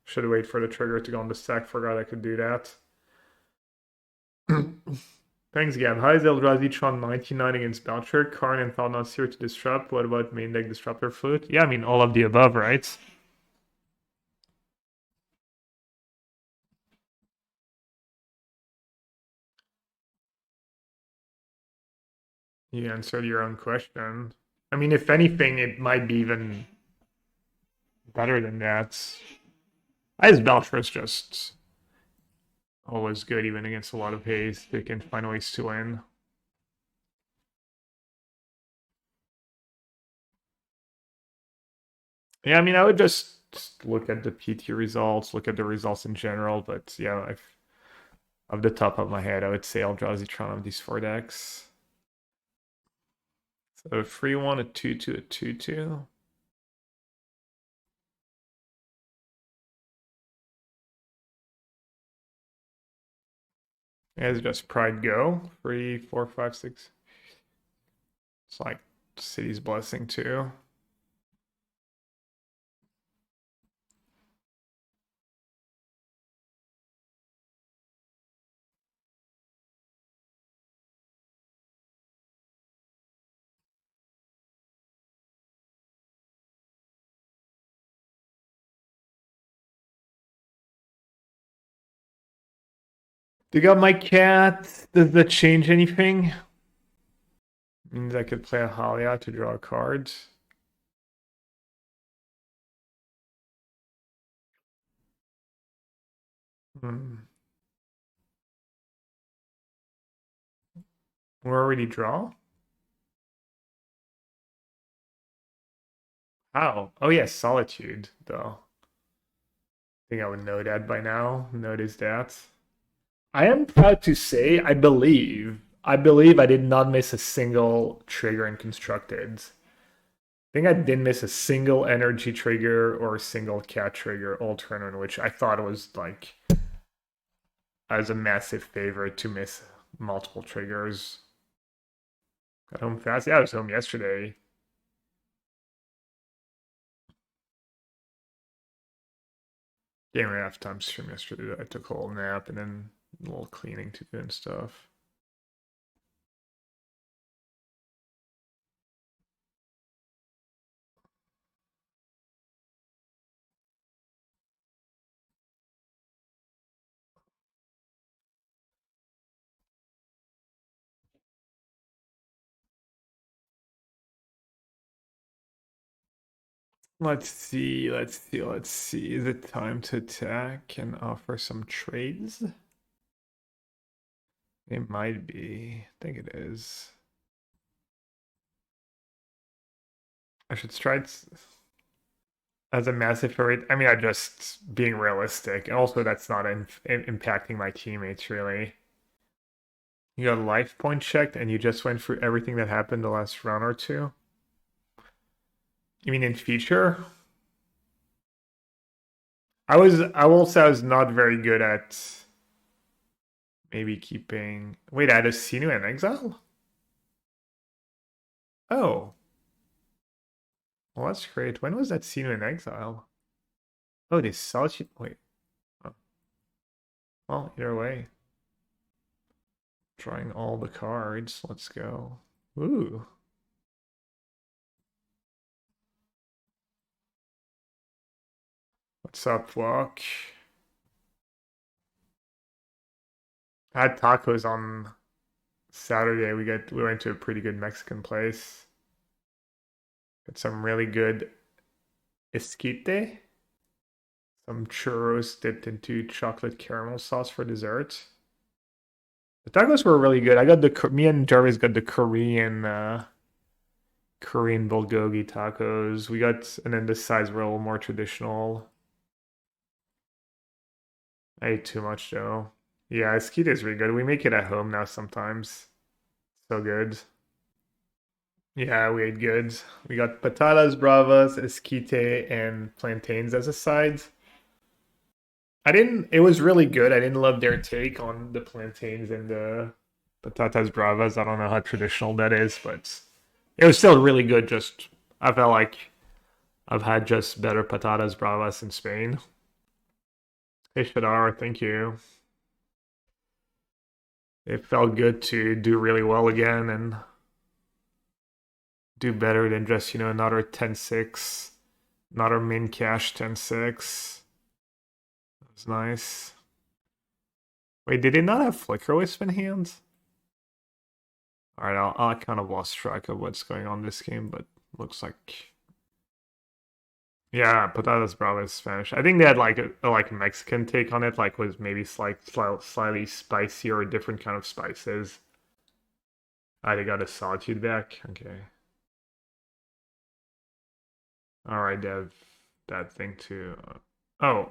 Should have waited for the trigger to go on the stack. Forgot I could do that. Thanks again. Hi, Eldrazi Tron 99 against Belcher. Karn and Nassif to disrupt. What about main deck Disruptor Flute? Yeah, I mean, all of the above, right? You answered your own question. I mean, if anything, it might be even better than that. As Belcher is just always good, even against a lot of haste. They can find ways to win. Yeah, I mean, I would just look at the PT results, look at the results in general, but yeah, off the top of my head, I would say Eldrazi Tron of these four decks. So a free one, a 2/2, a 2/2. As just Pride Go. 3, 4, 5, 6. It's like City's Blessing too. Dig up my cat. Does that change anything? Means I could play a Halia to draw a card. Hmm. We're already draw? How? Oh yes, Solitude, though. I think I would know that by now. Notice that. I am proud to say I believe I did not miss a single trigger in constructed. I think I didn't miss a single energy trigger or a single cat trigger all tournament, which I thought was like as a massive favorite to miss multiple triggers. Got home fast. Yeah, I was home yesterday. Didn't really have time to stream yesterday. I took a whole nap and then a little cleaning to do and stuff. Let's see. Is it time to attack and offer some trades? It might be. I think it is. I should try as a massive favorite. I mean, I'm just being realistic. And also, that's not impacting my teammates, really. You got life point checked and you just went through everything that happened the last round or two? You mean in future? I will say I was not very good at maybe keeping. Wait, I had a Sinu in exile? Oh, well, that's great. When was that Sinu in exile? Oh, they solitude. Wait. Oh. Well, either way. Drawing all the cards. Let's go. Ooh. What's up, Flock? I had tacos on Saturday. We went to a pretty good Mexican place. Got some really good esquite. Some churros dipped into chocolate caramel sauce for dessert. The tacos were really good. Me and Jarvis got the Korean bulgogi tacos. And then the sides were a little more traditional. I ate too much though. Yeah, esquite is really good. We make it at home now sometimes. So good. Yeah, we ate good. We got patatas bravas, esquite, and plantains as a side. It was really good. I didn't love their take on the plantains and the patatas bravas. I don't know how traditional that is, but it was still really good. Just, I felt like I've had just better patatas bravas in Spain. Hey, Shadar, thank you. It felt good to do really well again and do better than just, another 10-6, another min cash 10-6. That was nice. Wait, did they not have Flicker Wisp in hand? Alright, I kind of lost track of what's going on this game, but looks like... Yeah, Patatas Brava is Spanish. I think they had like a Mexican take on it, like was maybe slightly spicy or a different kind of spices. They got a Solitude back? Okay. Alright, Dev. That thing too. Oh.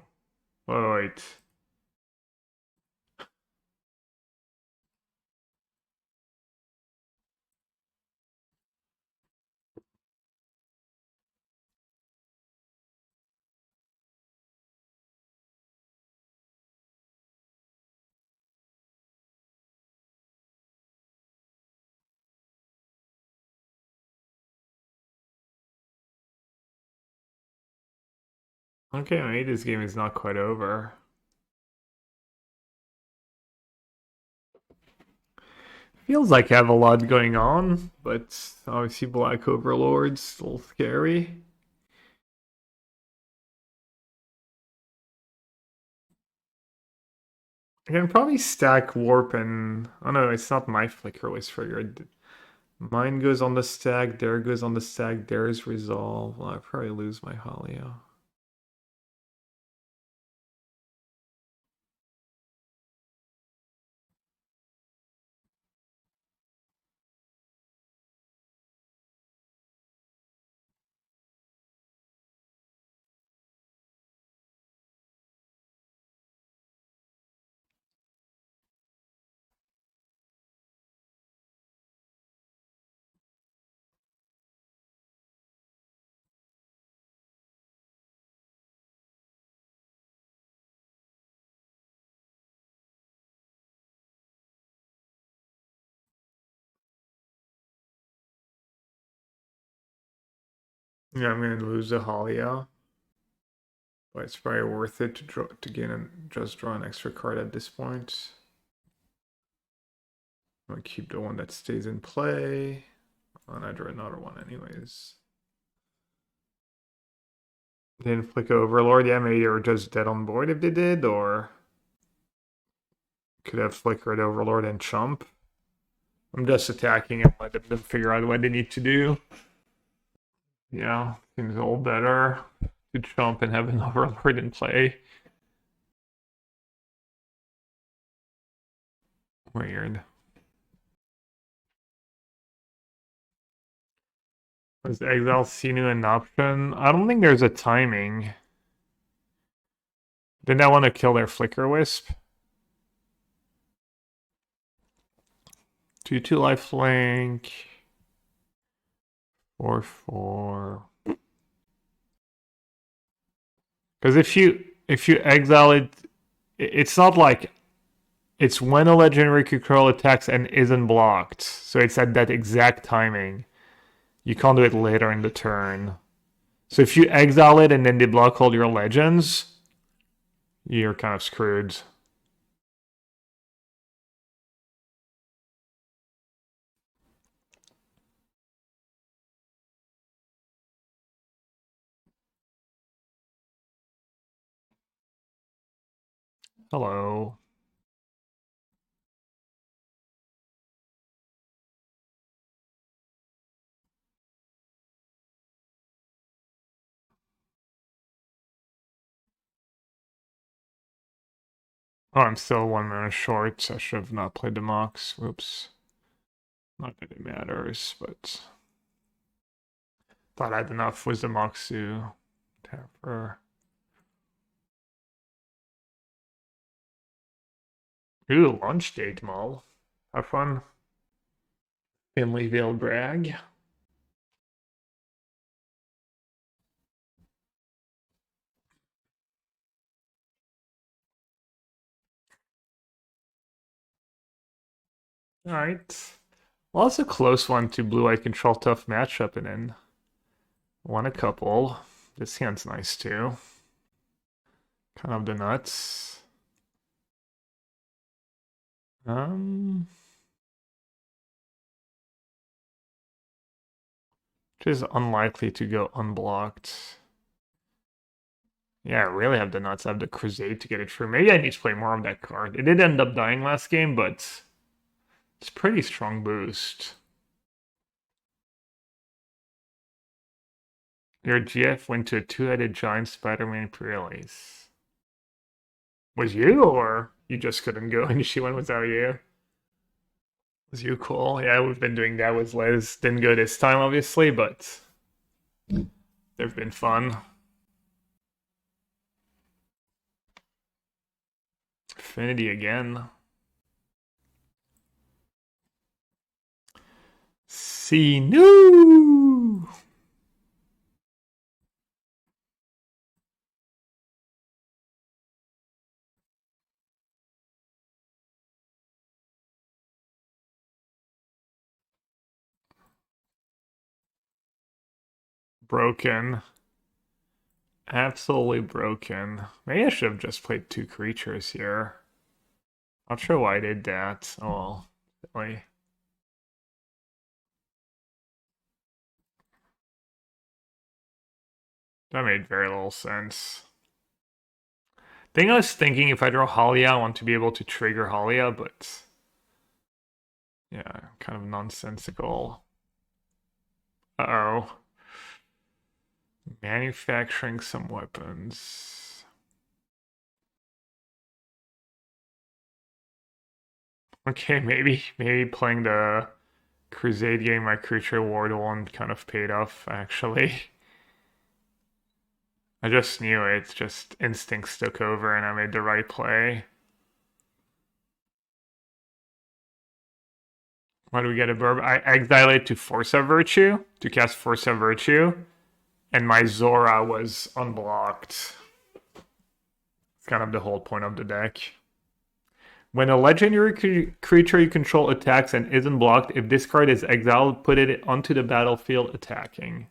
Wait. Okay, maybe this game is not quite over. Feels like I have a lot going on, but obviously Black Overlord's still scary. I can probably stack Warp and... Oh no, it's not my Flicker Wisp trigger. Mine goes on the stack, there goes on the stack, there's Resolve. Well, I probably lose my Halio. Yeah, I'm gonna lose the Halia. But it's probably worth it to draw just draw an extra card at this point. I'm gonna keep the one that stays in play. And I draw another one anyways. Didn't flick Overlord. Yeah, maybe they were just dead on board if they did, or could have flickered Overlord and chump. I'm just attacking and let them figure out what they need to do. Yeah, seems all better to chump and have an Overlord in play. Weird. Was Exile Sinu an option? I don't think there's a timing. Didn't I want to kill their Flicker Wisp? 2/2 lifelink. 4/4. Because if you exile it, it's not like it's when a legendary control attacks and isn't blocked. So it's at that exact timing. You can't do it later in the turn. So if you exile it and then they block all your legends, you're kind of screwed. Hello. Oh, I'm still 1 mana short. I should have not played the Mox. Whoops. Not that it matters, but thought I had enough with the Mox to tap her. Ooh, launch date, Mull. Have fun. Finleyville brag. Alright. Well, it's a close one to blue-white control tough matchup and then won a couple. This hand's nice too. Kind of the nuts. Which is unlikely to go unblocked. Yeah, I really have the nuts. I have the Crusade to get it through. Maybe I need to play more of that card. It did end up dying last game, but it's pretty strong boost. Your GF went to a two-headed giant Spider-Man pre-release. Was you, or you just couldn't go and she went without you? Was you cool? Yeah, we've been doing that with Liz. Didn't go this time, obviously, but they've been fun. Affinity again. See new. Broken. Absolutely broken. Maybe I should have just played 2 creatures here. Not sure why I did that. Oh well. Silly. That made very little sense. Thing I was thinking, if I draw Halia, I want to be able to trigger Halia, but yeah, kind of nonsensical. Uh-oh. Manufacturing some weapons. Okay, maybe playing the Crusade game, my creature ward one kind of paid off, actually. I just knew it, just instincts took over and I made the right play. Why do we get a burb? I exile it to Force of Virtue, to cast Force of Virtue, and my Zora was unblocked. It's kind of the whole point of the deck. When a legendary creature you control attacks and isn't blocked, if this card is exiled, put it onto the battlefield attacking.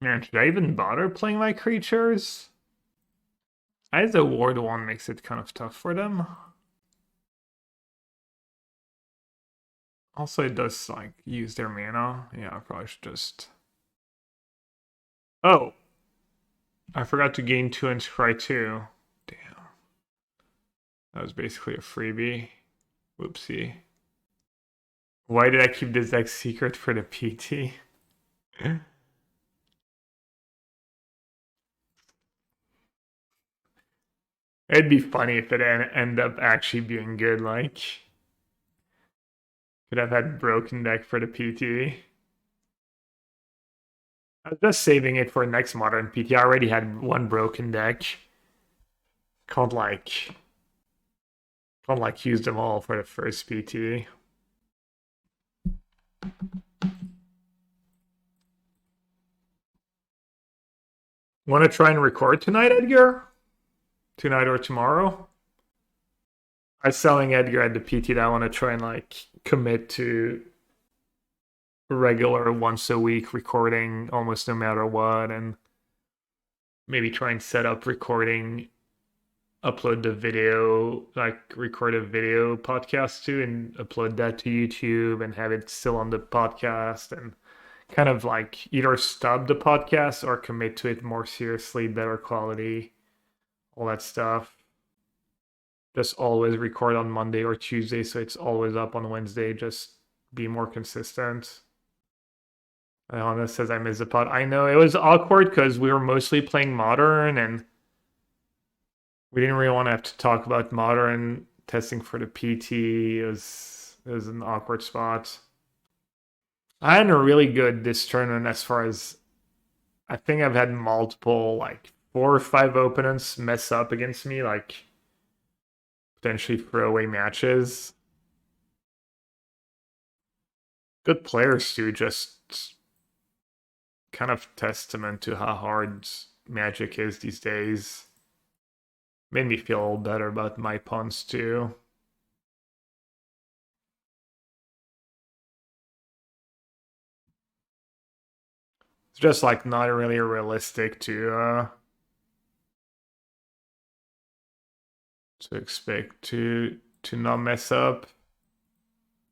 Man, should I even bother playing my creatures? I guess the ward one makes it kind of tough for them. Also, it does like use their mana. Yeah, I probably should just. Oh, I forgot to gain 2 and scry 2. Damn, that was basically a freebie. Whoopsie. Why did I keep this deck secret for the PT? It'd be funny if it end up actually being good. Like, could have had broken deck for the PT. I was just saving it for next modern PT. I already had one broken deck. Can't like use them all for the first PT. Want to try and record tonight, Edgar? Tonight or tomorrow? I was telling Edgar at the PT that I want to try and like commit to regular once a week recording almost no matter what, and maybe try and set up recording, upload the video, like record a video podcast too, and upload that to YouTube and have it still on the podcast, and kind of like either stop the podcast or commit to it more seriously, better quality, all that stuff. Just always record on Monday or Tuesday so it's always up on Wednesday. Just be more consistent. Honda says I missed the pod. I know it was awkward because we were mostly playing modern and we didn't really want to have to talk about modern testing for the PT. It was an awkward spot. I had a really good this tournament as far as I think I've had multiple like 4 or 5 opponents mess up against me, like potentially throwaway matches. Good players too, just kind of testament to how hard Magic is these days. Made me feel a little better about my punts too. It's just like not really realistic to expect to not mess up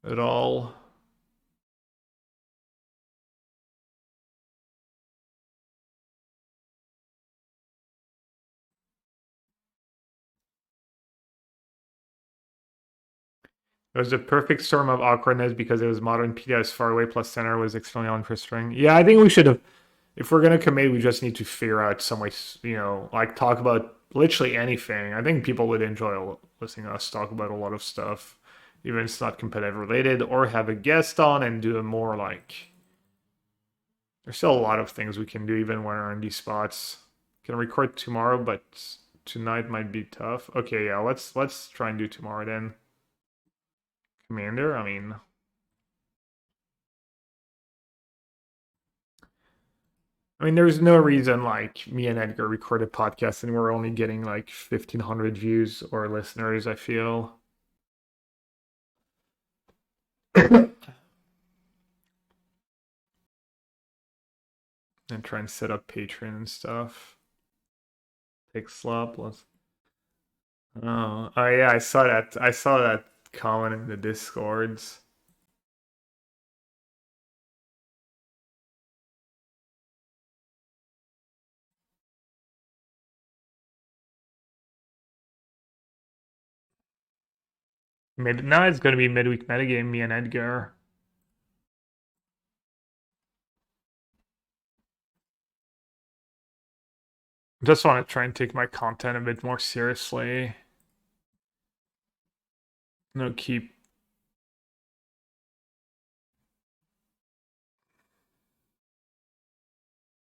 at all. It was a perfect storm of awkwardness because it was modern PDS far away plus center was extremely on for string. Yeah, I think we should have. If we're gonna commit, we just need to figure out some ways, like talk about literally anything. I think people would enjoy listening to us talk about a lot of stuff, even if it's not competitive related, or have a guest on and do a more like. There's still a lot of things we can do even when we're in these spots. Can record tomorrow, but tonight might be tough. Okay, yeah, let's try and do tomorrow then. Commander, I mean. There's no reason like me and Edgar record a podcast and we're only getting like 1,500 views or listeners, I feel. And try and set up Patreon and stuff. Take slop. Oh yeah, I saw that. I saw that comment in the Discords. Now it's gonna be midweek metagame, me and Edgar. Just want to try and take my content a bit more seriously. No, keep.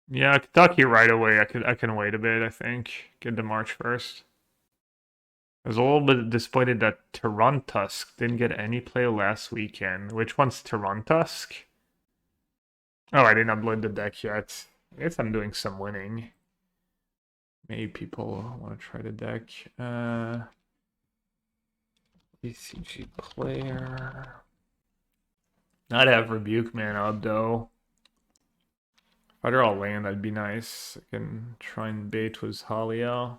Yeah, Kentucky right away. I can wait a bit, I think. Get to March 1st. I was a little bit disappointed that Tarantusk didn't get any play last weekend. Which one's Tarantusk? Oh, I didn't upload the deck yet. I guess I'm doing some winning. Maybe people want to try the deck. BCG player. Not have Rebuke Man up though. If I draw a land, that'd be nice. I can try and bait with Halia.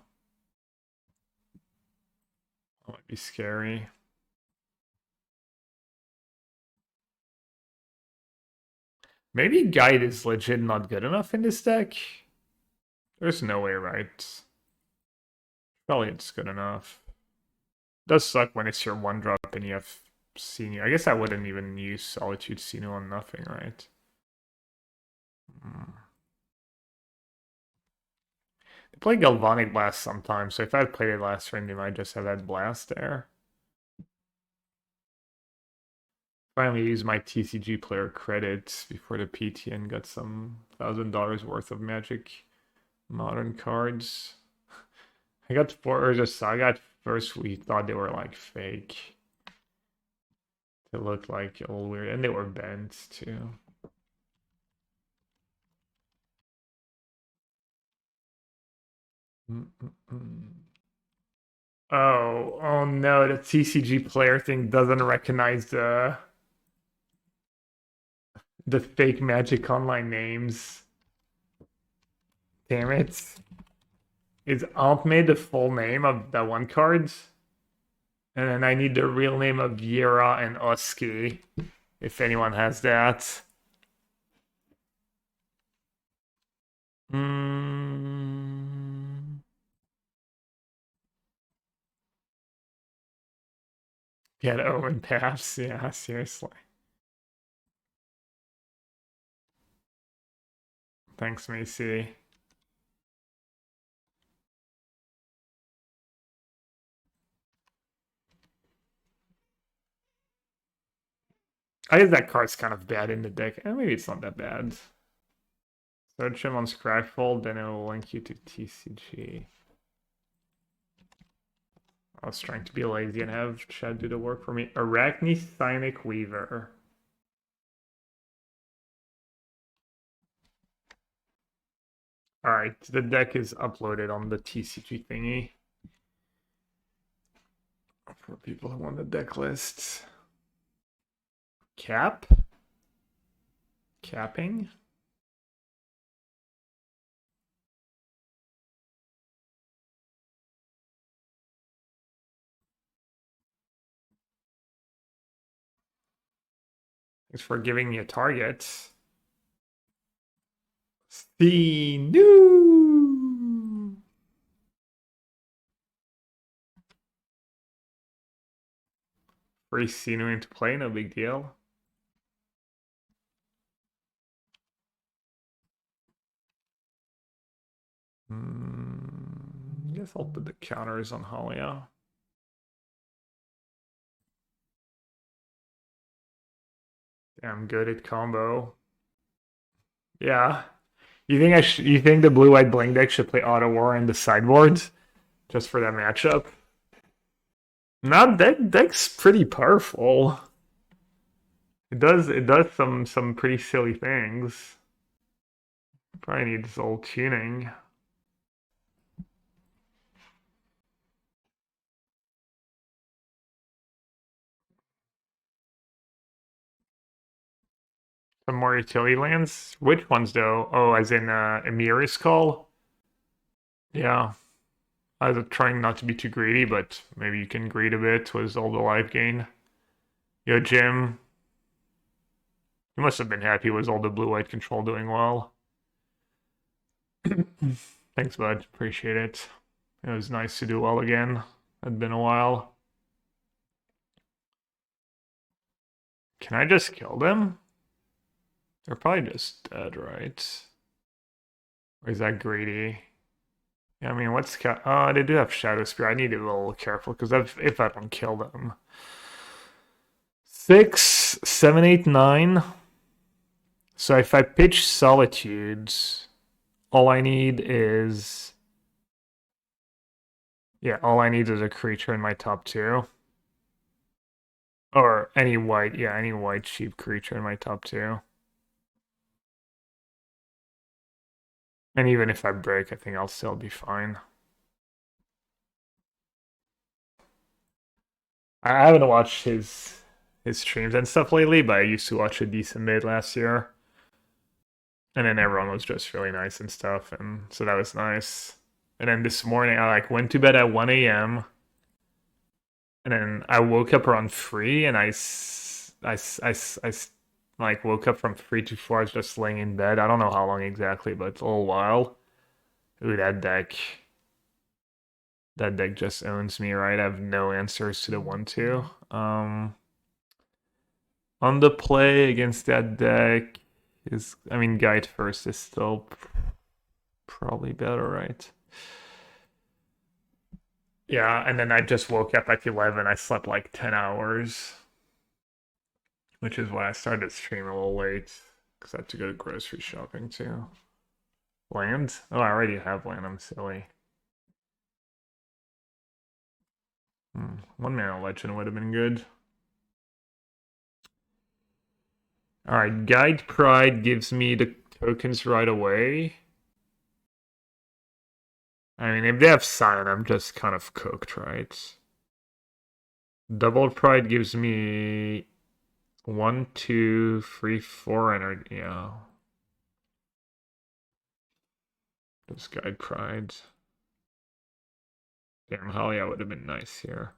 That might be scary. Maybe Guide is legit not good enough in this deck. There's no way, right? Probably it's good enough. Does suck when it's your one drop and you have Senior. I guess I wouldn't even use Solitude Sino on nothing, right? They play Galvanic Blast sometimes, so if I had played it last turn, they might just have had Blast there. Finally used my TCG player credits before the PT and got some $1,000 worth of Magic Modern cards. I got four, or just I got first. We thought they were like fake. They looked like all weird, and they were bent too. Oh no! The TCG player thing doesn't recognize the fake Magic Online names. Damn it! Is Aunt made the full name of that one card? And then I need the real name of Yera and Oski, if anyone has that. Yeah, the Owen Paths. Yeah, seriously. Thanks, Macy. I guess that card's kind of bad in the deck. Maybe it's not that bad. Search him on Scratchfold, then it will link you to TCG. I was trying to be lazy and have Chad do the work for me. Arachne Weaver. Alright, the deck is uploaded on the TCG thingy. For people who want the deck lists. Capping? Thanks for giving me a target. The new free scenery to play, no big deal. Guess I'll put the counters on Halia. Damn good at combo. Yeah. You think the blue-white bling deck should play Auto War in the sideboards just for that matchup? Not that deck's pretty powerful. It does some pretty silly things. Probably needs a little tuning. Some more utility lands? Which ones though? Oh, as in Emira's Call? Yeah. I was trying not to be too greedy, but maybe you can greed a bit with all the life gain. Yo, Jim. You must have been happy with all the blue-white control doing well. Thanks, bud. Appreciate it. It was nice to do well again. Had been a while. Can I just kill them? They're probably just dead, right? Or is that greedy? Yeah, I mean, what's... Oh, they do have Shadow Spear. I need to be a little careful, because if I don't kill them... 6, 7, 8, 9. So if I pitch Solitudes, all I need is... Yeah, all I need is a creature in my top two. Or any white, yeah, any white cheap creature in my top two. And even if I break, I think I'll still be fine. I haven't watched his streams and stuff lately, but I used to watch a decent bit last year. And then everyone was just really nice and stuff, and so that was nice. And then this morning I like went to bed at 1 a.m. and then I woke up around 3 and like woke up from 3 to 4. I was just laying in bed. I don't know how long exactly, but it's a little while. Ooh, that deck just owns me, right? I have no answers to the 1-2. On the play against that deck is, I mean, guide first is still probably better, right? Yeah, and then I just woke up at 11. I slept like 10 hours, which is why I started stream a little late, because I had to go to grocery shopping too. Land? Oh, I already have land. I'm silly. 1-mana legend would have been good. Alright, Guide Pride gives me the tokens right away. I mean, if they have Scion, I'm just kind of cooked, right? Double Pride gives me 1, 2, 3, 4 energy. Yeah. Just Guide Pride. Damn, Halia would have been nice here.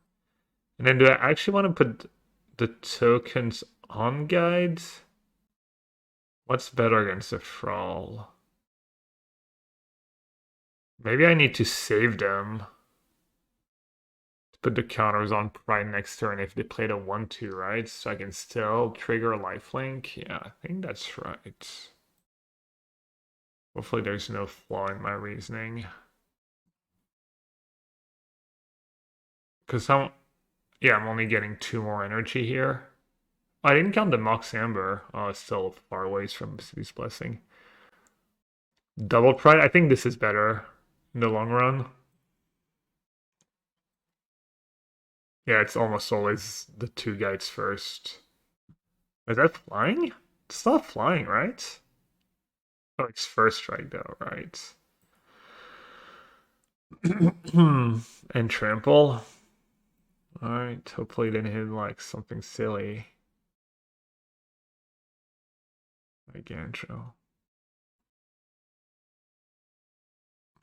And then do I actually want to put the tokens on guides? What's better against a Thrall? Maybe I need to save them. To put the counters on Pride next turn if they played a 1-2, right? So I can still trigger a lifelink. Yeah, I think that's right. Hopefully there's no flaw in my reasoning. Because I'm only getting 2 more energy here. I didn't count the Mox Amber. Oh, it's still far away from City's Blessing. Double Pride. I think this is better in the long run. Yeah, it's almost always the 2 guides first. Is that flying? It's not flying, right? Oh, it's first strike though, right? And trample. Alright, hopefully they didn't hit like something silly. Like Gantro.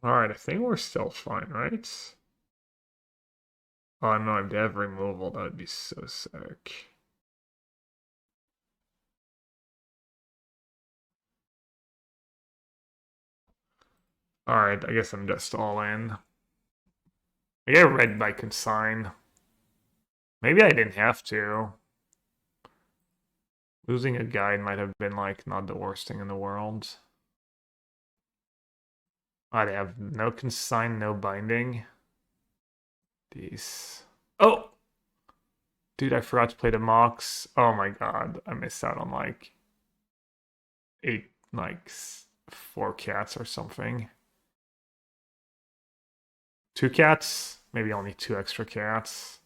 Alright, I think we're still fine, right? Oh no, if they have removal, that would be so sick. Alright, I guess I'm just all in. I get red by consign. Maybe I didn't have to. Losing a guide might have been like not the worst thing in the world. Oh, they have no consign, no binding. These. Oh! Dude, I forgot to play the Mox. Oh my god, I missed out on like 4 cats or something. 2 cats? Maybe only 2 extra cats.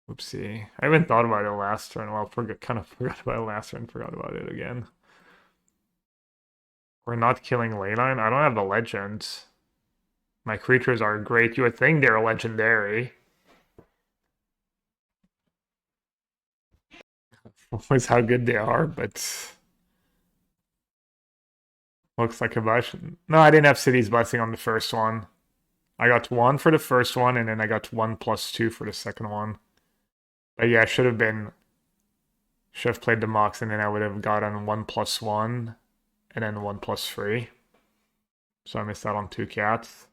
Oopsie. I haven't thought about it last turn. Well, kind of forgot about it last turn, forgot about it again. We're not killing Leyline. I don't have a legend. My creatures are great. You would think they're legendary. Always how good they are, but looks like a bunch. No, I didn't have City's Blessing on the first one. I got 1 for the first one, and then I got 1+2 for the second one. But yeah, should have played the Mox, and then I would have gotten 1+1, and then 1+3. So I missed out on 2 cats.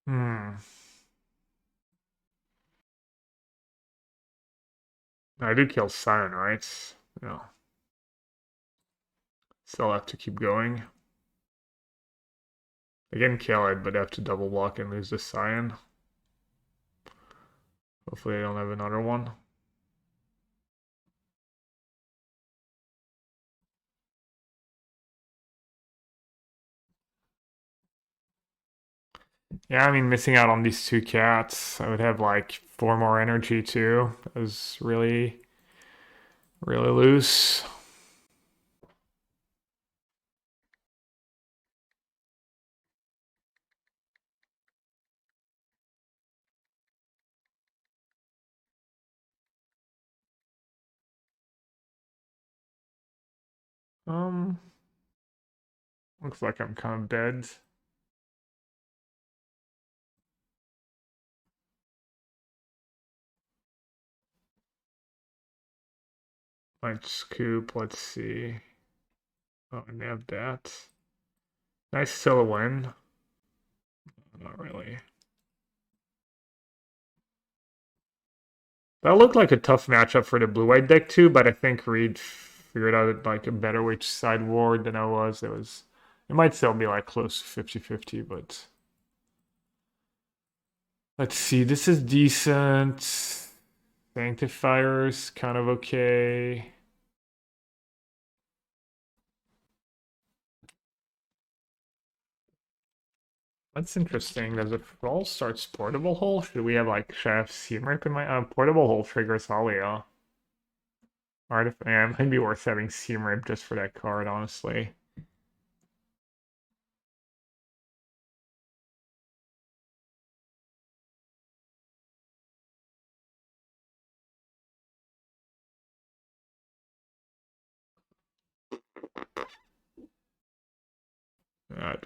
Hmm. I do kill Siren, right? Yeah. Still have to keep going. I can kill it, but I have to double block and lose the Cyan. Hopefully I don't have another one. Yeah, I mean, missing out on these two cats, I would have like 4 more energy too. That was really, really loose. Um, Looks like I'm kind of dead. Might scoop, let's see. Oh, I nabbed that. Nice still a win. Not really. That looked like a tough matchup for the blue-white deck too, but I think Reed figured out like a better which side ward than I was. It might still be like close to 50-50, but let's see. This is decent. Sanctifier's kind of okay. That's interesting. Does it all starts portable hole? Should we have like chef Seamrip in my portable hole triggers Halia? Yeah, it might be worth having Seamrip just for that card, honestly.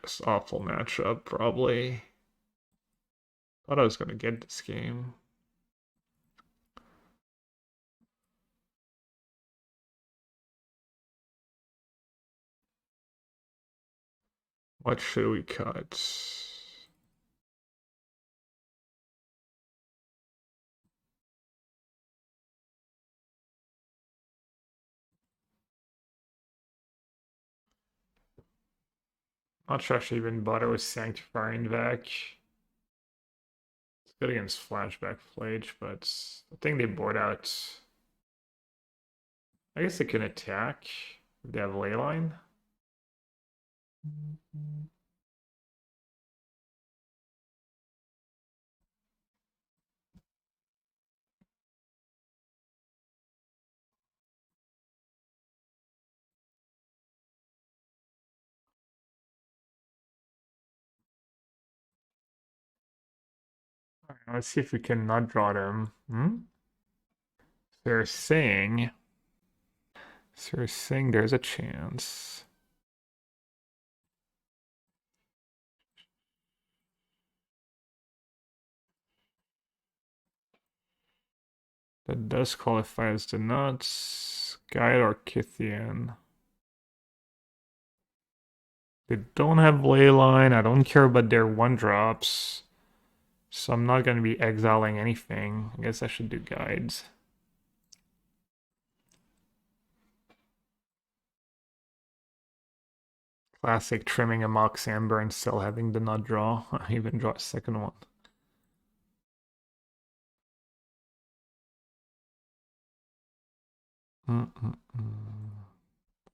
Just awful matchup, probably. Thought I was gonna get this game. What should we cut? Not sure I should even bother with Sanctifying Vac. It's good against Flashback Flage, but I think they board out. I guess they can attack if they have Leyline. Let's see if we can not draw them. They're saying there's a chance. That does qualify as the nuts. Guide or Kithian. They don't have Leyline. I don't care about their 1-drops. So I'm not going to be exiling anything. I guess I should do guides. Classic trimming a Mox Amber and still having the nut draw. I even draw a second one.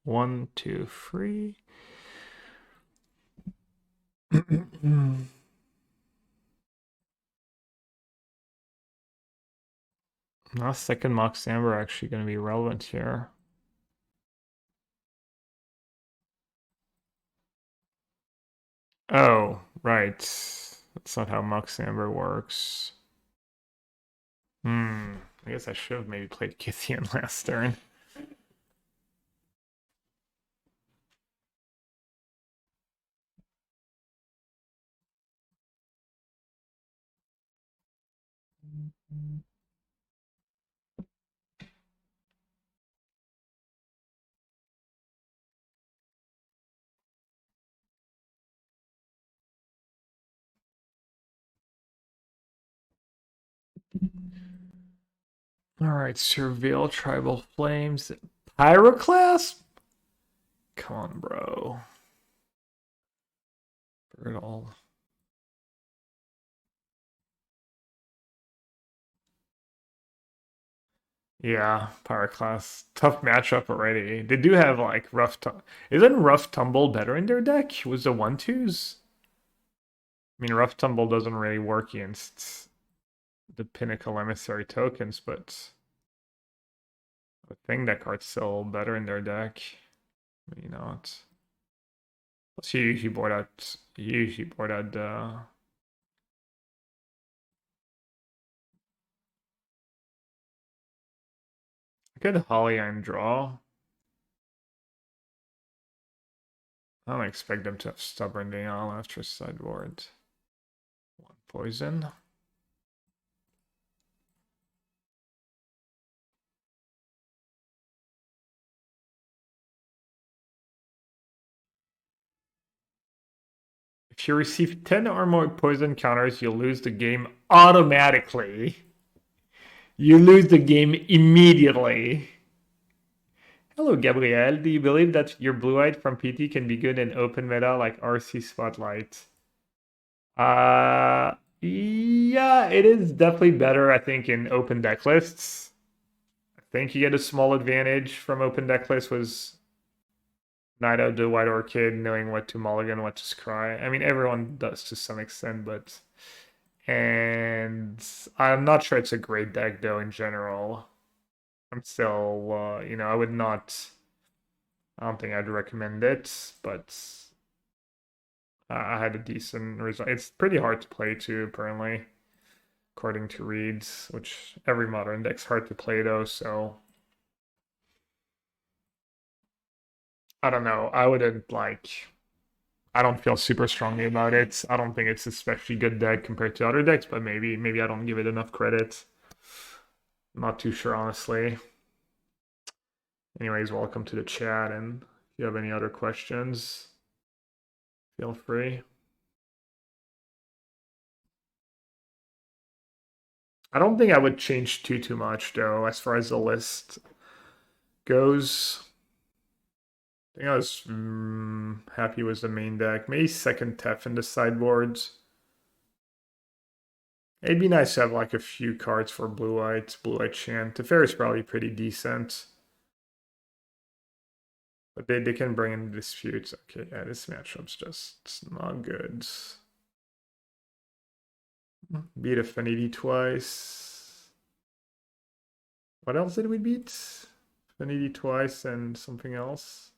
One, two, three. Now, second Mox Amber actually going to be relevant here. Oh, right. That's not how Mox Amber works. I guess I should have maybe played Kithian last turn. Alright, Surveil Tribal Flames. Pyroclast? Come on, bro. Brutal. Yeah, Pyroclast. Tough matchup already. They do have like Isn't Rough Tumble better in their deck? Was the 1/2s? mean, Rough Tumble doesn't really work against the Pinnacle Emissary tokens, but I think that card's still better in their deck. Maybe not. Plus, you usually board out. You usually board out. I could Holly and draw. I don't expect them to have Stubborn Denial after sideboard. One poison. If you receive 10 or more poison counters, you lose the game automatically. You lose the game immediately. Hello, Gabriel. Do you believe that your blue-eyed from PT can be good in open meta like RC Spotlight? Yeah, it is definitely better, I think, in open deck lists. I think you get a small advantage from open deck lists was Night of the White Orchid, knowing what to mulligan, what to scry. I mean, everyone does to some extent, but... And I'm not sure it's a great deck, though, in general. I'm still, you know, I would not... I don't think I'd recommend it, but... I had a decent result. It's pretty hard to play, too, apparently. According to reads, which every modern deck's hard to play, though, so... I don't know. I wouldn't, like... I don't feel super strongly about it. I don't think it's especially good deck compared to other decks, but maybe I don't give it enough credit. I'm not too sure, honestly. Anyways, welcome to the chat, and if you have any other questions, feel free. I don't think I would change too much, though, as far as the list goes. I think I was happy with the main deck. Maybe second Tef in the sideboards. It'd be nice to have like a few cards for blue-white chant. Teferi is probably pretty decent. But they can bring in disputes. Okay, yeah, this matchup's just not good. Beat Affinity twice. What else did we beat? Affinity twice and something else.